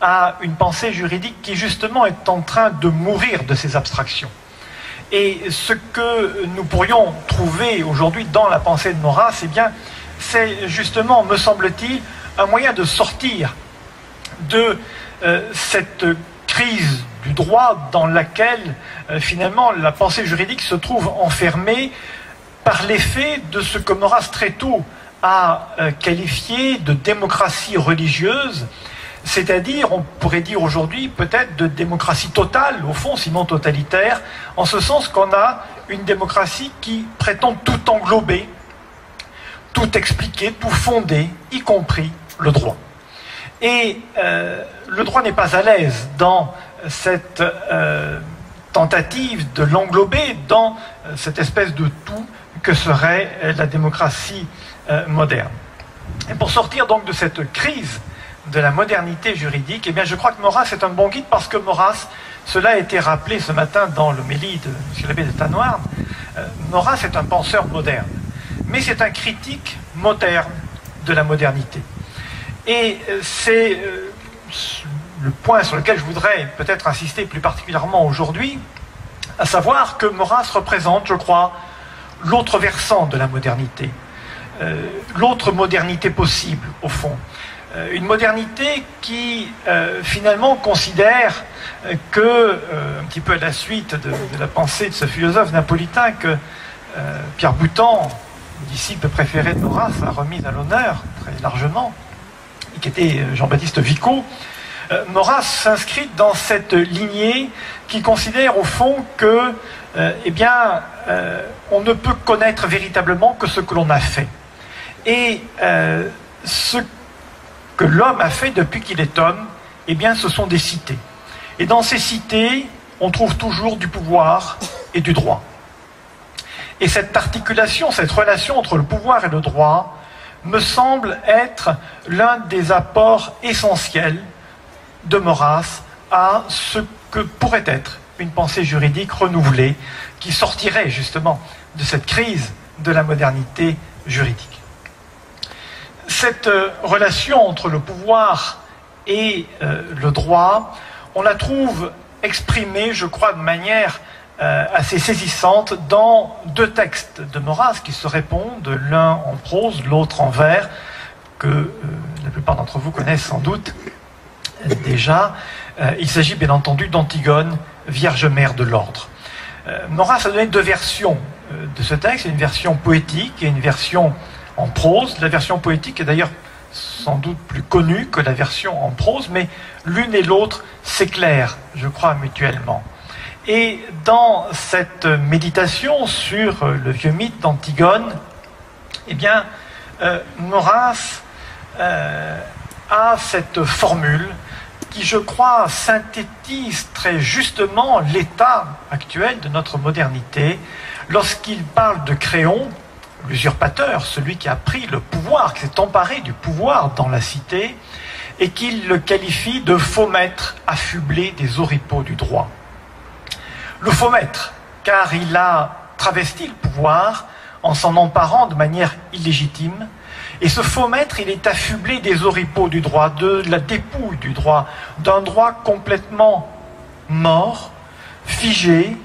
à une pensée juridique qui, justement, est en train de mourir de ces abstractions. Et ce que nous pourrions trouver aujourd'hui dans la pensée de Maurras, c'est justement, me semble-t-il, un moyen de sortir de cette crise du droit dans laquelle, finalement, la pensée juridique se trouve enfermée par l'effet de ce que Maurras très tôt a qualifié de démocratie religieuse, c'est-à-dire, on pourrait dire aujourd'hui, peut-être de démocratie totale, au fond, sinon totalitaire, en ce sens qu'on a une démocratie qui prétend tout englober, tout expliquer, tout fonder, y compris le droit. Et le droit n'est pas à l'aise dans cette tentative de l'englober dans cette espèce de tout que serait la démocratie moderne. Et pour sortir donc de cette crise de la modernité juridique, je crois que Maurras est un bon guide, parce que Maurras, cela a été rappelé ce matin dans l'homélie de M. l'abbé de Tanoirne, Maurras est un penseur moderne, mais c'est un critique moderne de la modernité. Et c'est le point sur lequel je voudrais peut-être insister plus particulièrement aujourd'hui, à savoir que Maurras représente, je crois, l'autre versant de la modernité, l'autre modernité possible, au fond. Une modernité qui, finalement, considère que, un petit peu à la suite de la pensée de ce philosophe napolitain que Pierre Boutan, disciple préféré de Maurras, a remis à l'honneur très largement, et qui était Jean-Baptiste Vico, Maurras s'inscrit dans cette lignée qui considère au fond que, on ne peut connaître véritablement que ce que l'on a fait. Et ce que l'homme a fait depuis qu'il est homme, ce sont des cités. Et dans ces cités, on trouve toujours du pouvoir et du droit. Et cette articulation, cette relation entre le pouvoir et le droit, me semble être l'un des apports essentiels de Maurras à ce que pourrait être une pensée juridique renouvelée qui sortirait justement de cette crise de la modernité juridique. Cette relation entre le pouvoir et le droit, on la trouve exprimée, je crois, de manière assez saisissante dans deux textes de Maurras qui se répondent, l'un en prose, l'autre en vers, que la plupart d'entre vous connaissent sans doute déjà. Il s'agit bien entendu d'Antigone, Vierge Mère de l'Ordre. Maurras a donné deux versions de ce texte, une version poétique et une version en prose. La version poétique est d'ailleurs sans doute plus connue que la version en prose, mais l'une et l'autre s'éclairent, je crois, mutuellement. Et dans cette méditation sur le vieux mythe d'Antigone, Maurras a cette formule qui, je crois, synthétise très justement l'état actuel de notre modernité lorsqu'il parle de Créon, l'usurpateur, celui qui a pris le pouvoir, qui s'est emparé du pouvoir dans la cité, et qu'il le qualifie de faux maître affublé des oripeaux du droit. Le faux maître, car il a travesti le pouvoir en s'en emparant de manière illégitime, et ce faux maître, il est affublé des oripeaux du droit, de la dépouille du droit, d'un droit complètement mort, figé,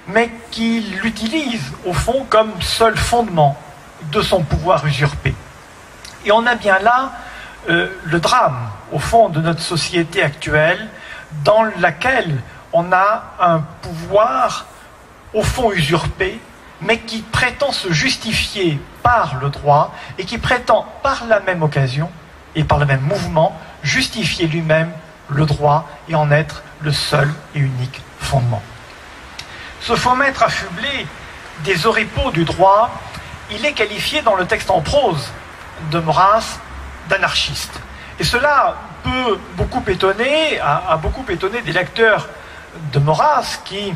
mais qu'il l'utilise au fond comme seul fondement de son pouvoir usurpé. Et on a bien là le drame, au fond, de notre société actuelle, dans laquelle on a un pouvoir, au fond, usurpé, mais qui prétend se justifier par le droit et qui prétend, par la même occasion et par le même mouvement, justifier lui-même le droit et en être le seul et unique fondement. Ce faux maître affublé des oripeaux du droit, il est qualifié dans le texte en prose de Maurras d'anarchiste. Et cela peut beaucoup étonner, a beaucoup étonné des lecteurs de Maurras qui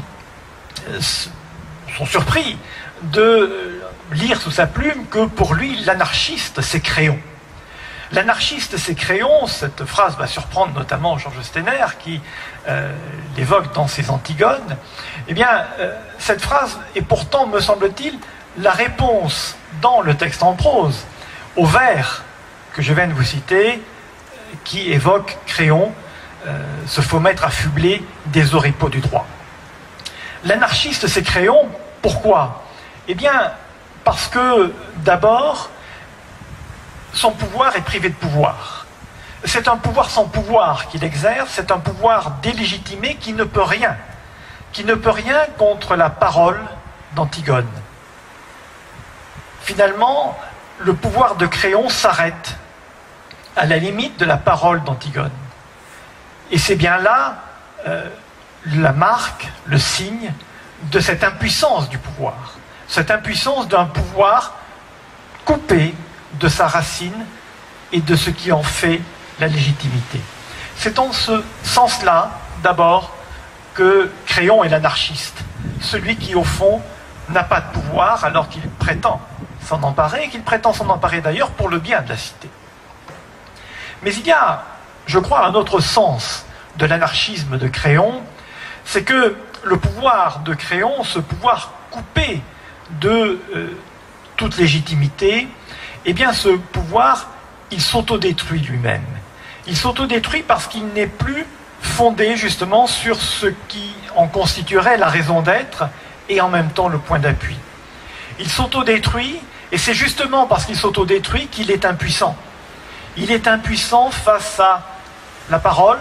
sont surpris de lire sous sa plume que pour lui, l'anarchiste, c'est Créon. L'anarchiste, c'est Créon. Cette phrase va surprendre notamment Georges Steiner qui l'évoque dans ses Antigones. Eh bien, cette phrase est pourtant, me semble-t-il, la réponse dans le texte en prose au vers que je viens de vous citer, qui évoque Créon, ce faux maître affublé des oripeaux du droit. L'anarchiste, c'est Créon. Pourquoi? Eh bien, parce que, d'abord, son pouvoir est privé de pouvoir. C'est un pouvoir sans pouvoir qu'il exerce, c'est un pouvoir délégitimé qui ne peut rien contre la parole d'Antigone. Finalement, le pouvoir de Créon s'arrête à la limite de la parole d'Antigone. Et c'est bien là la marque, le signe de cette impuissance du pouvoir. Cette impuissance d'un pouvoir coupé de sa racine et de ce qui en fait la légitimité. C'est en ce sens-là, d'abord, que Créon est l'anarchiste. Celui qui, au fond, n'a pas de pouvoir alors qu'il prétend s'en emparer, et qu'il prétend s'en emparer d'ailleurs pour le bien de la cité. Mais il y a, je crois, un autre sens de l'anarchisme de Créon, c'est que le pouvoir de Créon, ce pouvoir coupé de toute légitimité, eh bien ce pouvoir, il s'autodétruit lui-même. Il s'autodétruit parce qu'il n'est plus fondé justement sur ce qui en constituerait la raison d'être et en même temps le point d'appui. Il s'autodétruit et c'est justement parce qu'il s'autodétruit qu'il est impuissant. Il est impuissant face à la parole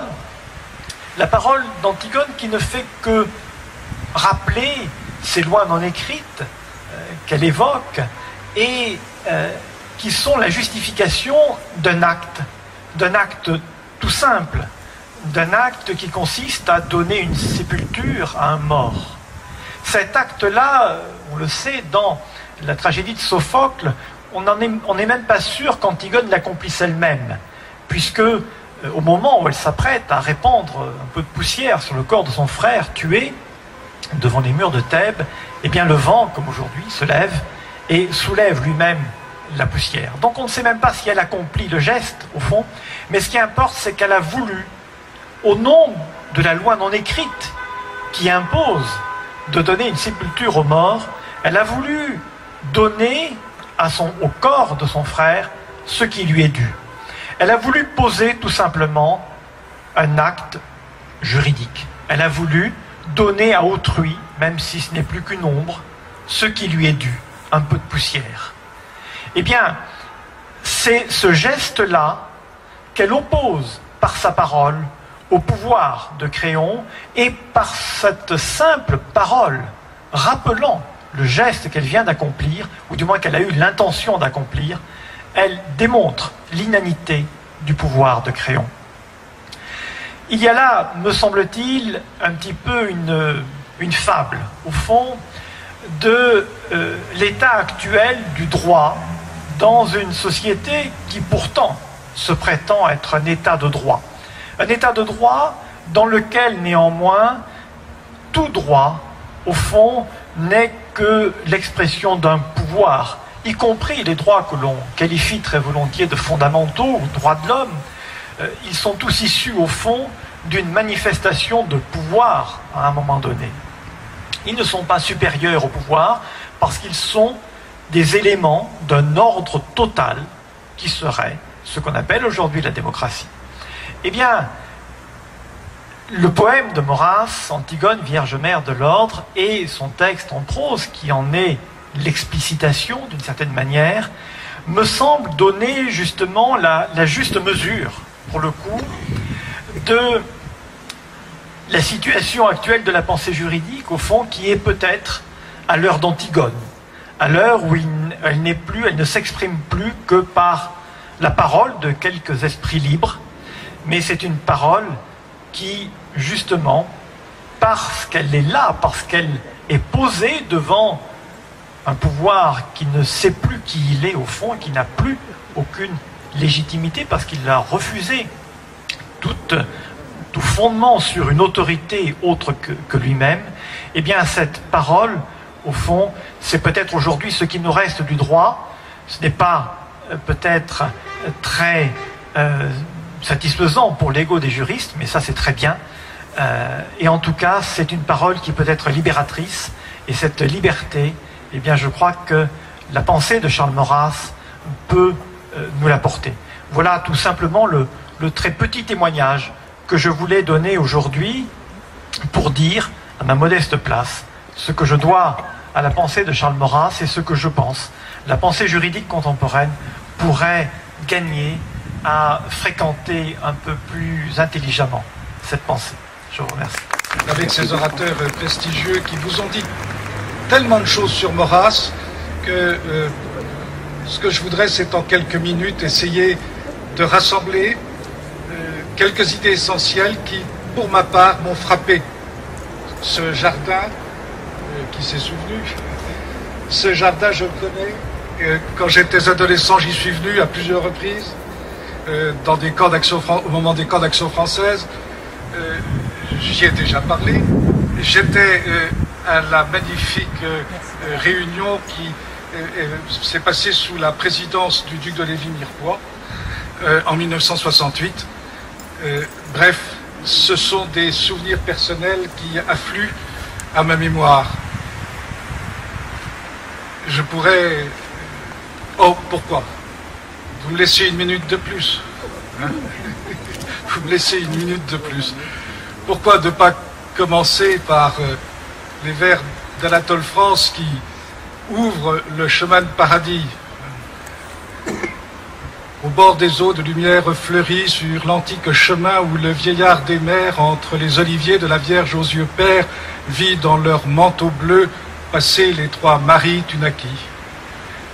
d'Antigone qui ne fait que rappeler ces lois non écrites qu'elle évoque et qui sont la justification d'un acte tout simple, d'un acte qui consiste à donner une sépulture à un mort. Cet acte-là, on le sait, dans la tragédie de Sophocle, on n'est même pas sûr qu'Antigone l'accomplisse elle-même, puisque au moment où elle s'apprête à répandre un peu de poussière sur le corps de son frère tué, devant les murs de Thèbes, eh bien le vent, comme aujourd'hui, se lève et soulève lui-même la poussière. Donc on ne sait même pas si elle accomplit le geste, au fond, mais ce qui importe, c'est qu'elle a voulu, au nom de la loi non écrite qui impose de donner une sépulture aux morts, elle a voulu donner au corps de son frère ce qui lui est dû. Elle a voulu poser tout simplement un acte juridique. Elle a voulu donner à autrui, même si ce n'est plus qu'une ombre, ce qui lui est dû, un peu de poussière. Eh bien, c'est ce geste-là qu'elle oppose par sa parole au pouvoir de Créon et par cette simple parole rappelant le geste qu'elle vient d'accomplir, ou du moins qu'elle a eu l'intention d'accomplir, elle démontre l'inanité du pouvoir de Créon. Il y a là, me semble-t-il, un petit peu une fable, au fond, de l'état actuel du droit dans une société qui pourtant se prétend être un état de droit. Un état de droit dans lequel, néanmoins, tout droit, au fond, n'est que l'expression d'un pouvoir, y compris les droits que l'on qualifie très volontiers de fondamentaux ou droits de l'homme. Ils sont tous issus, au fond, d'une manifestation de pouvoir à un moment donné. Ils ne sont pas supérieurs au pouvoir parce qu'ils sont des éléments d'un ordre total qui serait ce qu'on appelle aujourd'hui la démocratie. Eh bien, Le poème de Maurras, Antigone, Vierge mère de l'ordre, et son texte en prose, qui en est l'explicitation d'une certaine manière, me semble donner justement la juste mesure, pour le coup, de la situation actuelle de la pensée juridique, au fond, qui est peut-être à l'heure d'Antigone, à l'heure où elle ne s'exprime plus que par la parole de quelques esprits libres, mais c'est une parole qui, justement, parce qu'elle est là, parce qu'elle est posée devant un pouvoir qui ne sait plus qui il est au fond, qui n'a plus aucune légitimité, parce qu'il a refusé tout fondement sur une autorité autre que lui-même, eh bien cette parole, au fond, c'est peut-être aujourd'hui ce qui nous reste du droit. Ce n'est pas peut-être très satisfaisant pour l'ego des juristes, mais ça c'est très bien. Et en tout cas, c'est une parole qui peut être libératrice, et cette liberté, eh bien je crois que la pensée de Charles Maurras peut nous l'apporter. Voilà tout simplement le très petit témoignage que je voulais donner aujourd'hui pour dire, à ma modeste place, ce que je dois à la pensée de Charles Maurras et ce que je pense. La pensée juridique contemporaine pourrait gagner à fréquenter un peu plus intelligemment cette pensée. Je vous remercie. Avec ces orateurs prestigieux qui vous ont dit tellement de choses sur Maurras que ce que je voudrais, c'est en quelques minutes essayer de rassembler quelques idées essentielles qui, pour ma part, m'ont frappé. Ce jardin, qui s'est souvenu, ce jardin, je le connais. Quand j'étais adolescent, j'y suis venu à plusieurs reprises, dans des camps d'action, au moment des camps d'action française. J'y ai déjà parlé. J'étais à la magnifique réunion qui s'est passée sous la présidence du duc de Lévis-Mirepoix en 1968. Bref, ce sont des souvenirs personnels qui affluent à ma mémoire. Je pourrais... Oh, pourquoi? Vous me laissez une minute de plus, hein? Vous me laissez une minute de plus. Pourquoi ne pas commencer par les vers d'Anatole France qui ouvrent le chemin de paradis? Au bord des eaux de lumière fleuries, sur l'antique chemin où le vieillard des mers, entre les oliviers de la Vierge aux yeux pères, vit dans leur manteau bleu passer les trois Maries tu naquis.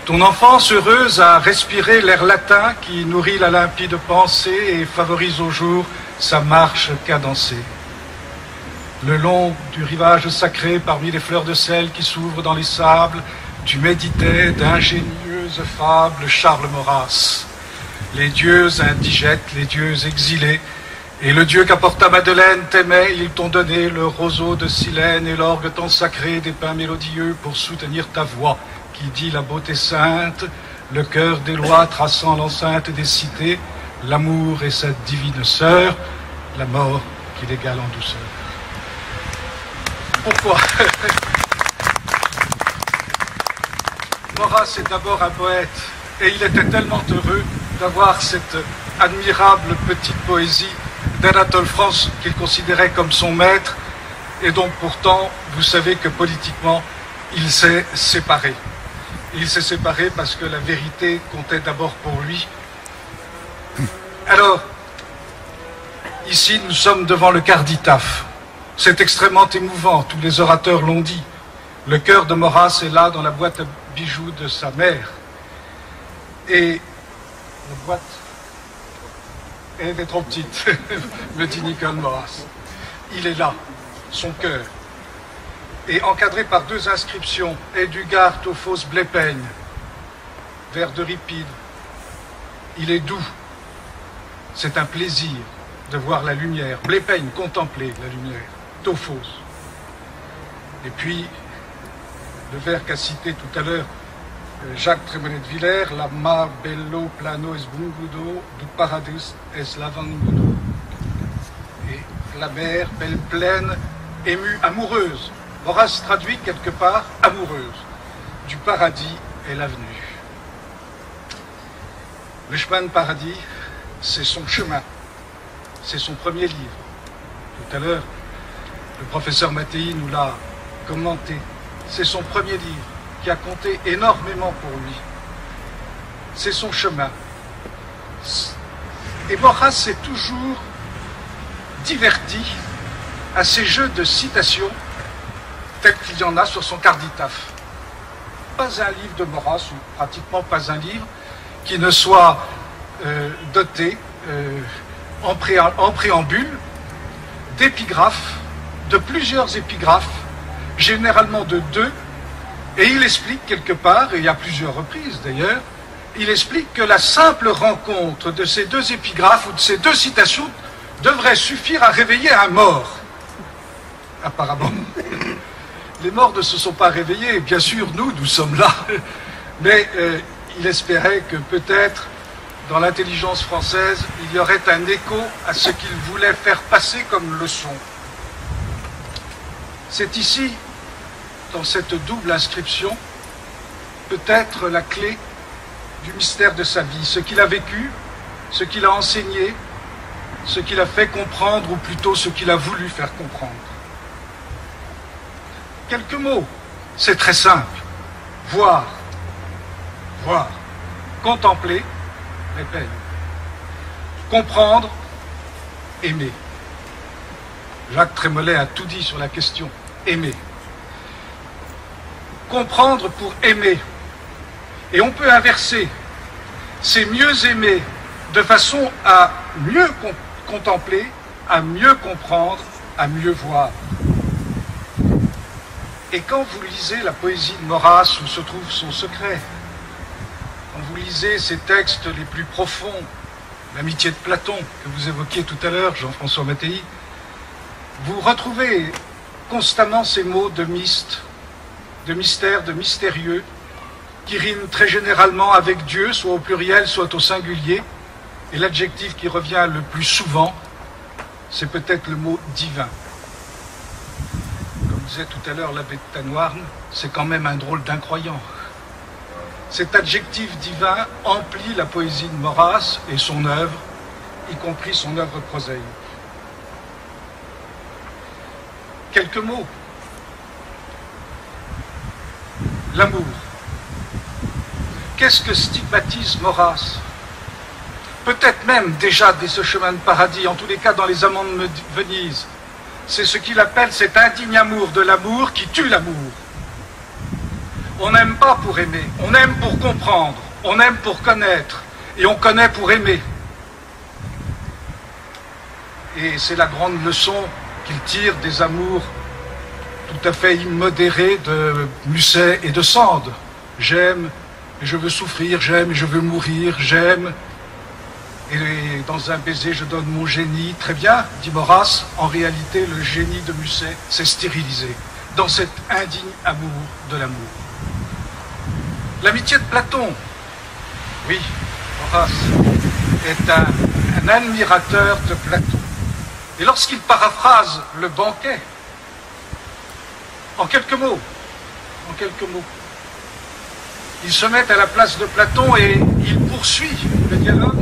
Ton enfance heureuse a respiré l'air latin qui nourrit la limpide pensée et favorise au jour sa marche cadencée. Le long du rivage sacré, parmi les fleurs de sel qui s'ouvrent dans les sables, tu méditais d'ingénieuses fables Charles Maurras. Les dieux indigètes, les dieux exilés, et le Dieu qu'apporta Madeleine t'aimait, ils t'ont donné le roseau de Silène et l'orgue tant sacré des pains mélodieux pour soutenir ta voix qui dit la beauté sainte, le cœur des lois traçant l'enceinte des cités, l'amour et sa divine sœur, la mort qui l'égale en douceur. Pourquoi? Maurras est d'abord un poète, et il était tellement heureux d'avoir cette admirable petite poésie d'Anatole France qu'il considérait comme son maître, et dont pourtant, vous savez que politiquement, il s'est séparé. Il s'est séparé parce que la vérité comptait d'abord pour lui. Alors, ici, nous sommes devant le Carditaf. C'est extrêmement émouvant, tous les orateurs l'ont dit. Le cœur de Maurras est là dans la boîte à bijoux de sa mère. Et la boîte, elle est trop petite, me dit Nicole Maurras. Il est là, son cœur. Et encadré par deux inscriptions, Edugard aux fausses Blépeigne, vers de Ripide. Il est doux. C'est un plaisir de voir la lumière. Blépeigne, contempler la lumière. Tophos. Et puis, le vers qu'a cité tout à l'heure Jacques Trémonet de Villers, la mar bello plano es bungudo, du paradis es lavangudo. Et la mer, belle plaine, émue, amoureuse. Maurras traduit quelque part amoureuse. Du paradis est l'avenue. Le chemin de paradis, c'est son chemin. C'est son premier livre. tout à l'heure, le professeur Mattei nous l'a commenté. C'est son premier livre qui a compté énormément pour lui. C'est son chemin. Et Maurras s'est toujours diverti à ces jeux de citations tels qu'il y en a sur son carditaphe. Pas un livre de Maurras, ou pratiquement pas un livre, qui ne soit doté en préambule d'épigraphes, de plusieurs épigraphes, généralement de 2, et il explique quelque part, et à plusieurs reprises d'ailleurs, il explique que la simple rencontre de ces 2 épigraphes ou de ces 2 citations devrait suffire à réveiller un mort. Apparemment. Les morts ne se sont pas réveillés, bien sûr, nous sommes là, mais il espérait que peut-être, dans l'intelligence française, il y aurait un écho à ce qu'il voulait faire passer comme leçon. C'est ici, dans cette double inscription, peut-être la clé du mystère de sa vie, ce qu'il a vécu, ce qu'il a enseigné, ce qu'il a fait comprendre, ou plutôt ce qu'il a voulu faire comprendre. Quelques mots, c'est très simple. Voir, contempler, répète. Comprendre, aimer. Jacques Trémollet a tout dit sur la question. Aimer. Comprendre pour aimer. Et on peut inverser. C'est mieux aimer de façon à mieux contempler, à mieux comprendre, à mieux voir. Et quand vous lisez la poésie de Maurras, où se trouve son secret, quand vous lisez ses textes les plus profonds, l'amitié de Platon, que vous évoquiez tout à l'heure, Jean-François Mattei, vous retrouvez constamment ces mots de myste, de mystère, de mystérieux, qui riment très généralement avec Dieu, soit au pluriel, soit au singulier. Et l'adjectif qui revient le plus souvent, c'est peut-être le mot divin. Comme disait tout à l'heure l'abbé de Tanoirne, c'est quand même un drôle d'incroyant. Cet adjectif divin emplit la poésie de Maurras et son œuvre, y compris son œuvre prosaïque. Quelques mots. L'amour. Qu'est-ce que stigmatise Maurras? Peut-être même déjà dès ce chemin de paradis, en tous les cas dans les Amants de Venise. C'est ce qu'il appelle cet indigne amour de l'amour qui tue l'amour. On n'aime pas pour aimer, on aime pour comprendre, on aime pour connaître, et on connaît pour aimer. Et c'est la grande leçon qu'il tire des amours tout à fait immodérés de Musset et de Sand. J'aime et je veux souffrir, j'aime et je veux mourir, j'aime et dans un baiser je donne mon génie. Très bien, dit Maurras, en réalité le génie de Musset s'est stérilisé dans cet indigne amour de l'amour. L'amitié de Platon, oui, Maurras est un admirateur de Platon. Et lorsqu'il paraphrase le banquet, en quelques mots, il se met à la place de Platon et il poursuit le dialogue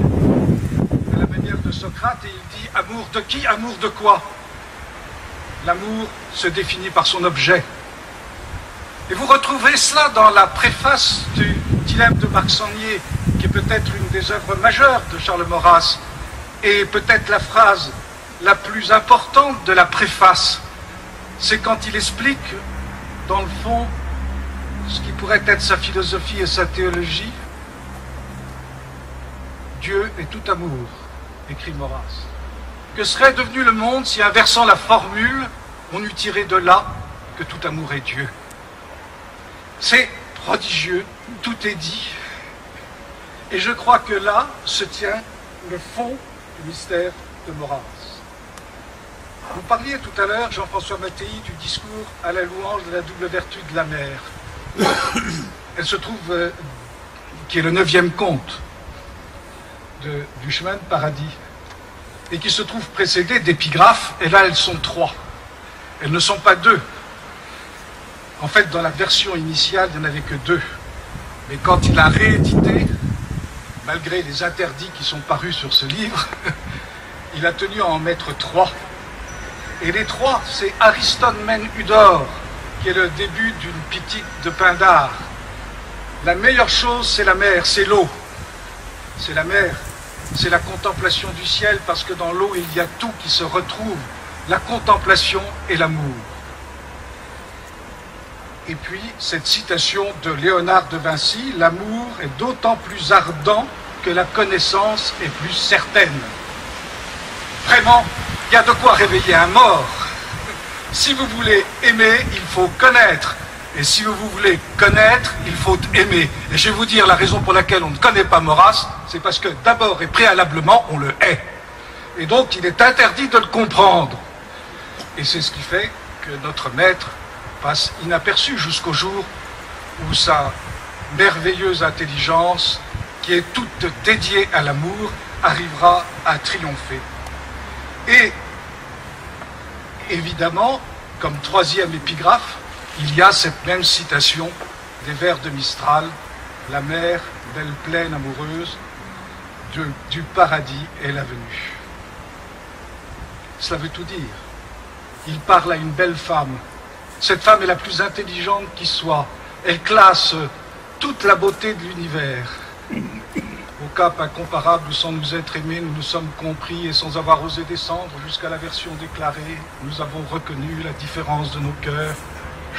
à la manière de Socrate et il dit amour de qui, amour de quoi? L'amour se définit par son objet. Et vous retrouvez cela dans la préface du Dilemme de Marc Sangnier, qui est peut-être une des œuvres majeures de Charles Maurras, et peut-être la phrase la plus importante de la préface, c'est quand il explique, dans le fond, ce qui pourrait être sa philosophie et sa théologie. Dieu est tout amour, écrit Maurras. Que serait devenu le monde si, inversant la formule, on eût tiré de là que tout amour est Dieu? C'est prodigieux, tout est dit. Et je crois que là se tient le fond du mystère de Maurras. Vous parliez tout à l'heure, Jean-François Mattei, du discours à la louange de la double vertu de la mer. Elle se trouve, qui est le 9e conte du chemin de paradis, et qui se trouve précédé d'épigraphes, et là elles sont 3. Elles ne sont pas 2. En fait, dans la version initiale, il n'y en avait que 2. Mais quand il a réédité, malgré les interdits qui sont parus sur ce livre, il a tenu à en mettre 3. Et les trois, c'est Ariston Men Udor, qui est le début d'une pitique de Pindare. La meilleure chose, c'est la mer, c'est l'eau. C'est la mer, c'est la contemplation du ciel, parce que dans l'eau, il y a tout qui se retrouve, la contemplation et l'amour. Et puis, cette citation de Léonard de Vinci, l'amour est d'autant plus ardent que la connaissance est plus certaine. Vraiment, il y a de quoi réveiller un mort. Si vous voulez aimer, il faut connaître. Et si vous voulez connaître, il faut aimer. Et je vais vous dire la raison pour laquelle on ne connaît pas Maurras, c'est parce que d'abord et préalablement, on le hait. Et donc, il est interdit de le comprendre. Et c'est ce qui fait que notre maître passe inaperçu jusqu'au jour où sa merveilleuse intelligence, qui est toute dédiée à l'amour, arrivera à triompher. Et évidemment, comme troisième épigraphe, il y a cette même citation des vers de Mistral, la mer, belle plaine amoureuse, du paradis est la venue. Cela veut tout dire. Il parle à une belle femme. Cette femme est la plus intelligente qui soit. Elle classe toute la beauté de l'univers. Au cap incomparable où sans nous être aimés, nous nous sommes compris et sans avoir osé descendre jusqu'à la version déclarée, nous avons reconnu la différence de nos cœurs.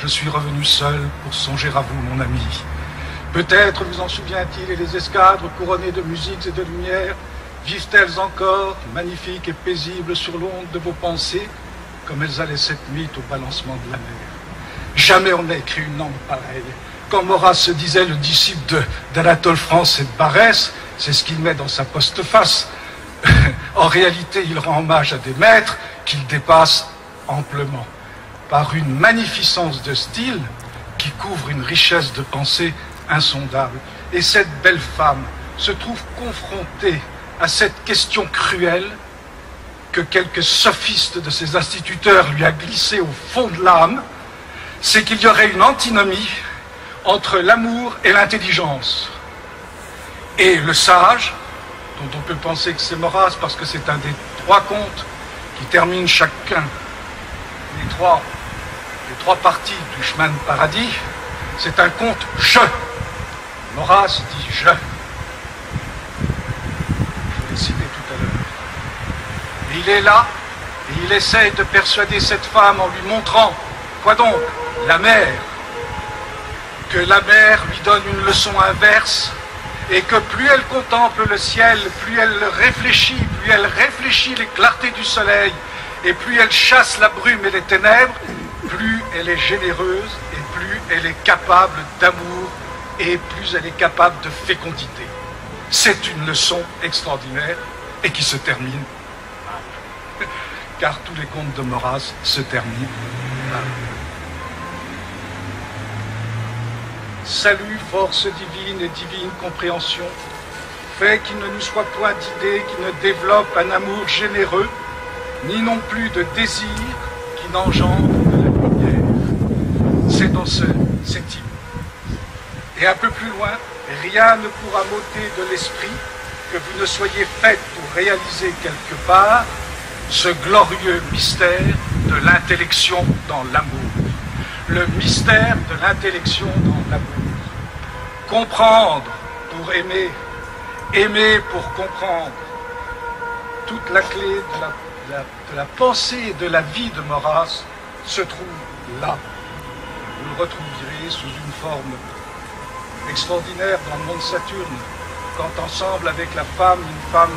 Je suis revenu seul pour songer à vous, mon ami. Peut-être vous en souvient-il et les escadres couronnées de musiques et de lumières vivent-elles encore, magnifiques et paisibles sur l'onde de vos pensées, comme elles allaient cette nuit au balancement de la mer. Jamais on n'a écrit une langue pareille. Quand Maurras se disait le disciple d'Anatole France et de Barès, c'est ce qu'il met dans sa postface. En réalité, il rend hommage à des maîtres qu'il dépasse amplement, par une magnificence de style qui couvre une richesse de pensée insondable. Et cette belle femme se trouve confrontée à cette question cruelle que quelques sophistes de ses instituteurs lui a glissé au fond de l'âme, c'est qu'il y aurait une antinomie entre l'amour et l'intelligence. Et le sage, dont on peut penser que c'est Maurras parce que c'est un des trois contes qui terminent chacun les trois parties du chemin de paradis, c'est un conte « je ». Maurras dit « je ». Je l'ai cité tout à l'heure. Et il est là, et il essaie de persuader cette femme en lui montrant, quoi donc, la mer, que la mer lui donne une leçon inverse, et que plus elle contemple le ciel, plus elle réfléchit les clartés du soleil, et plus elle chasse la brume et les ténèbres, plus elle est généreuse, et plus elle est capable d'amour, et plus elle est capable de fécondité. C'est une leçon extraordinaire, et qui se termine, car tous les contes de Maurras se terminent. Salut, force divine et divine compréhension, fait qu'il ne nous soit point d'idée qui ne développe un amour généreux, ni non plus de désir qui n'engendre de la lumière. C'est dans cet hymne. Et un peu plus loin, rien ne pourra m'ôter de l'esprit que vous ne soyez faite pour réaliser quelque part ce glorieux mystère de l'intellection dans l'amour. Le mystère de l'intellection dans l'amour. Comprendre pour aimer, aimer pour comprendre. Toute la clé de la pensée et de la vie de Maurras se trouve là. Vous le retrouverez sous une forme extraordinaire dans le monde Saturne, quand ensemble avec la femme, une femme,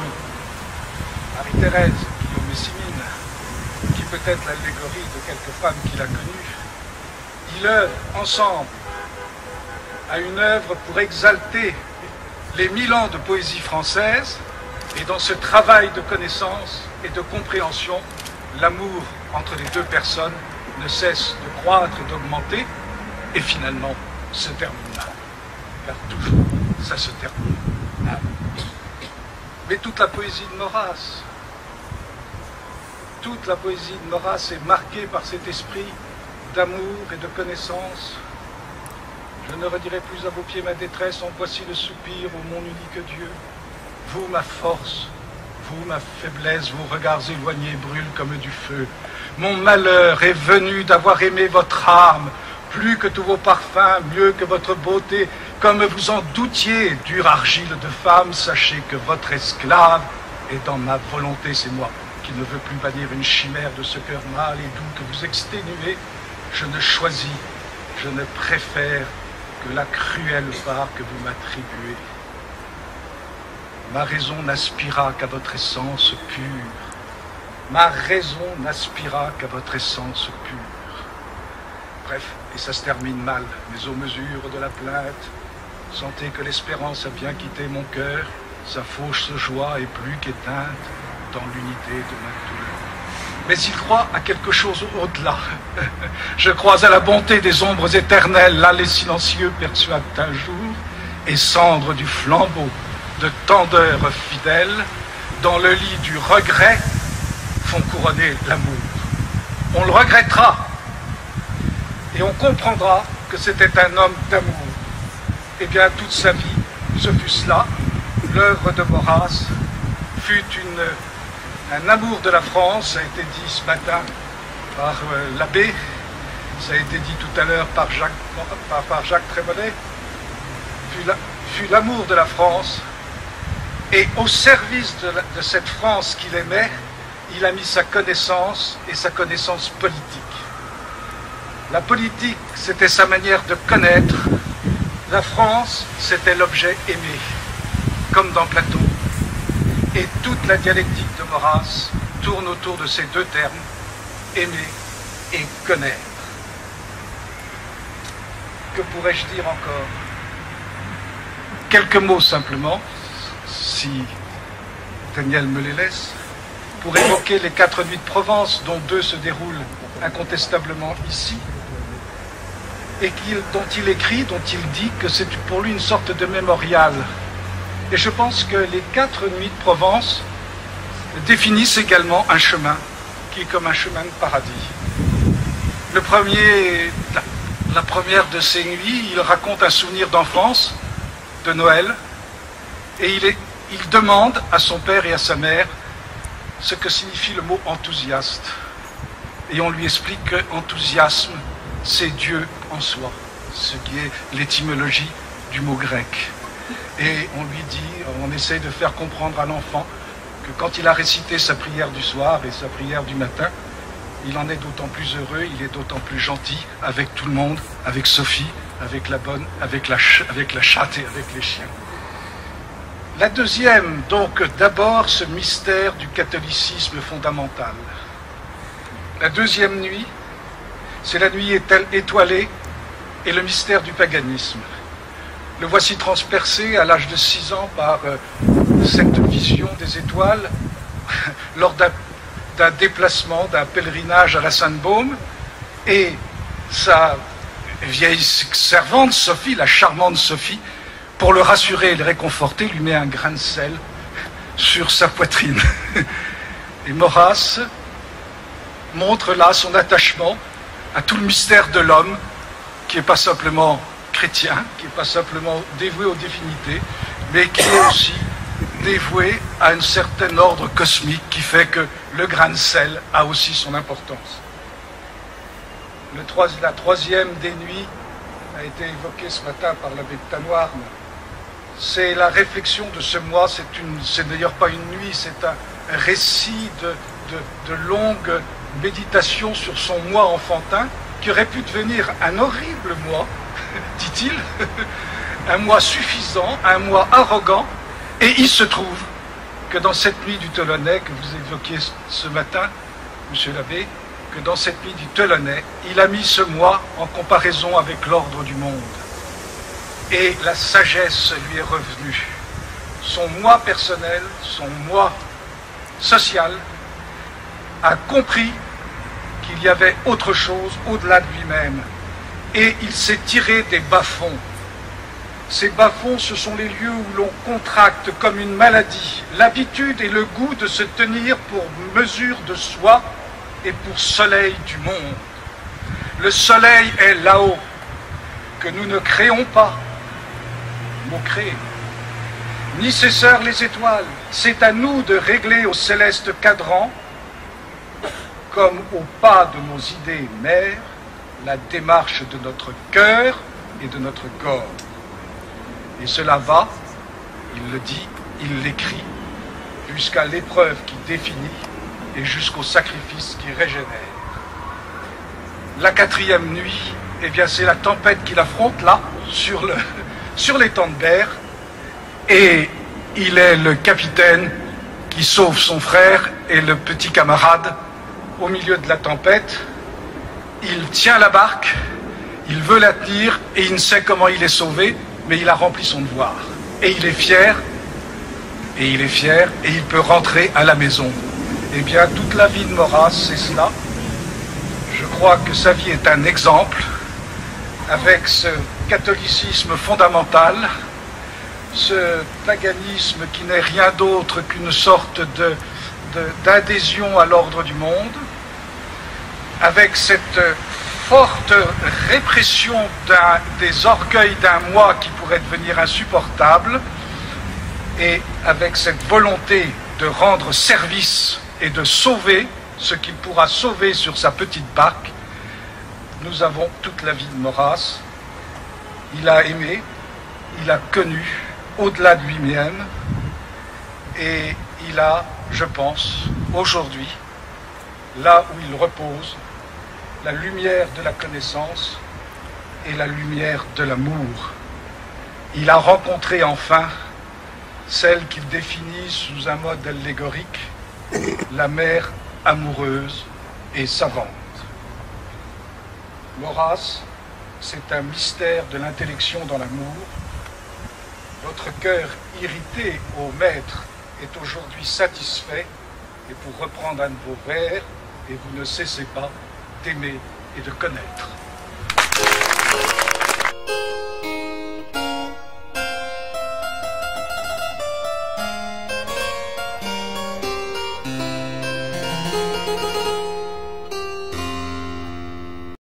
Marie-Thérèse, Guillaume et Simine, qui peut être l'allégorie de quelques femmes qu'il a connues, ils œuvrent ensemble à une œuvre pour exalter les 1000 ans de poésie française, et dans ce travail de connaissance et de compréhension, l'amour entre les deux personnes ne cesse de croître et d'augmenter, et finalement se termine là. Car toujours, ça se termine là. Mais toute la poésie de Maurras, est marquée par cet esprit d'amour et de connaissance. Je ne redirai plus à vos pieds ma détresse, en voici le soupir, ô mon unique Dieu. Vous, ma force, vous, ma faiblesse, vos regards éloignés brûlent comme du feu. Mon malheur est venu d'avoir aimé votre âme, plus que tous vos parfums, mieux que votre beauté. Comme vous en doutiez, dure argile de femme, sachez que votre esclave est dans ma volonté. C'est moi qui ne veux plus bannir une chimère de ce cœur mâle et doux que vous exténuez. Je ne choisis, je ne préfère que la cruelle part que vous m'attribuez. Ma raison n'aspira qu'à votre essence pure. Ma raison n'aspira qu'à votre essence pure. Bref, et ça se termine mal, mais aux mesures de la plainte, sentez que l'espérance a bien quitté mon cœur, sa fausse joie est plus qu'éteinte dans l'unité de ma douleur. Mais il croit à quelque chose au-delà. Je crois à la bonté des ombres éternelles. Là, les silencieux persuadent un jour, et cendres du flambeau de tendeur fidèle, dans le lit du regret, font couronner l'amour. On le regrettera, et on comprendra que c'était un homme d'amour. Eh bien, toute sa vie, ce fut cela. L'œuvre de Maurras fut un amour de la France, ça a été dit ce matin par l'abbé, ça a été dit tout à l'heure par Jacques Trémollet, fut l'amour de la France, et au service de cette France qu'il aimait, il a mis sa connaissance et sa connaissance politique. La politique, c'était sa manière de connaître. La France, c'était l'objet aimé, comme dans Platon. Et toute la dialectique de Maurras tourne autour de ces deux termes, aimer et connaître. Que pourrais-je dire encore? Quelques mots simplement, si Daniel me les laisse, pour évoquer les 4 nuits de Provence, dont 2 se déroulent incontestablement ici, et dont il écrit, dont il dit que c'est pour lui une sorte de mémorial. Et je pense que les 4 nuits de Provence définissent également un chemin, qui est comme un chemin de paradis. La première de ces nuits, il raconte un souvenir d'enfance, de Noël, et il demande à son père et à sa mère ce que signifie le mot enthousiaste. Et on lui explique que enthousiasme, c'est Dieu en soi, ce qui est l'étymologie du mot grec. Et on lui dit, on essaie de faire comprendre à l'enfant que quand il a récité sa prière du soir et sa prière du matin, il en est d'autant plus heureux, il est d'autant plus gentil avec tout le monde, avec Sophie, avec la bonne, avec la chatte et avec les chiens. La deuxième, donc d'abord ce mystère du catholicisme fondamental. La deuxième nuit, c'est la nuit étoilée et le mystère du paganisme. Le voici transpercé à l'âge de 6 ans par cette vision des étoiles lors d'un déplacement, d'un pèlerinage à la Sainte-Baume, et sa vieille servante, Sophie, la charmante Sophie, pour le rassurer et le réconforter, lui met un grain de sel sur sa poitrine. Et Maurras montre là son attachement à tout le mystère de l'homme, qui n'est pas simplement chrétien, qui n'est pas simplement dévoué aux divinités, mais qui est aussi dévoué à un certain ordre cosmique qui fait que le grain de sel a aussi son importance. La troisième des nuits a été évoquée ce matin par l'abbé de Tanoirne. C'est la réflexion de ce mois, c'est d'ailleurs pas une nuit, c'est un récit de longue méditation sur son moi enfantin, qui aurait pu devenir un horrible moi, dit-il, un moi suffisant, un moi arrogant, et il se trouve que dans cette nuit du Telonnais que vous évoquiez ce matin, monsieur l'abbé, que dans cette nuit du Telonnais, il a mis ce moi en comparaison avec l'ordre du monde. Et la sagesse lui est revenue. Son moi personnel, son moi social, a compris qu'il y avait autre chose au-delà de lui-même. Et il s'est tiré des bas-fonds. Ces bas-fonds, ce sont les lieux où l'on contracte comme une maladie l'habitude et le goût de se tenir pour mesure de soi et pour soleil du monde. Le soleil est là-haut, que nous ne créons pas, mot créé, ni ses sœurs les étoiles. C'est à nous de régler au céleste cadran comme au pas de nos idées mères, la démarche de notre cœur et de notre corps. Et cela va, il le dit, il l'écrit, jusqu'à l'épreuve qui définit et jusqu'au sacrifice qui régénère. La quatrième nuit, eh bien c'est la tempête qu'il affronte là, sur l'étang de Berre, et il est le capitaine qui sauve son frère et le petit camarade au milieu de la tempête. Il tient la barque, il veut la tenir et il ne sait comment il est sauvé, mais il a rempli son devoir. Et il est fier, et il peut rentrer à la maison. Eh bien, toute la vie de Maurras, c'est cela. Je crois que sa vie est un exemple, avec ce catholicisme fondamental, ce paganisme qui n'est rien d'autre qu'une sorte d'adhésion à l'ordre du monde, avec cette forte répression des orgueils d'un moi qui pourrait devenir insupportable, et avec cette volonté de rendre service et de sauver ce qu'il pourra sauver sur sa petite barque. Nous avons toute la vie de Maurras. Il a aimé, il a connu au-delà de lui-même, et il a, je pense, aujourd'hui, là où il repose, la lumière de la connaissance et la lumière de l'amour. Il a rencontré enfin celle qu'il définit sous un mode allégorique, la mère amoureuse et savante. Maurras, c'est un mystère de l'intellection dans l'amour. Votre cœur irrité, ô maître, est aujourd'hui satisfait, et pour reprendre un de vos vers, et vous ne cessez pas d'aimer et de connaître.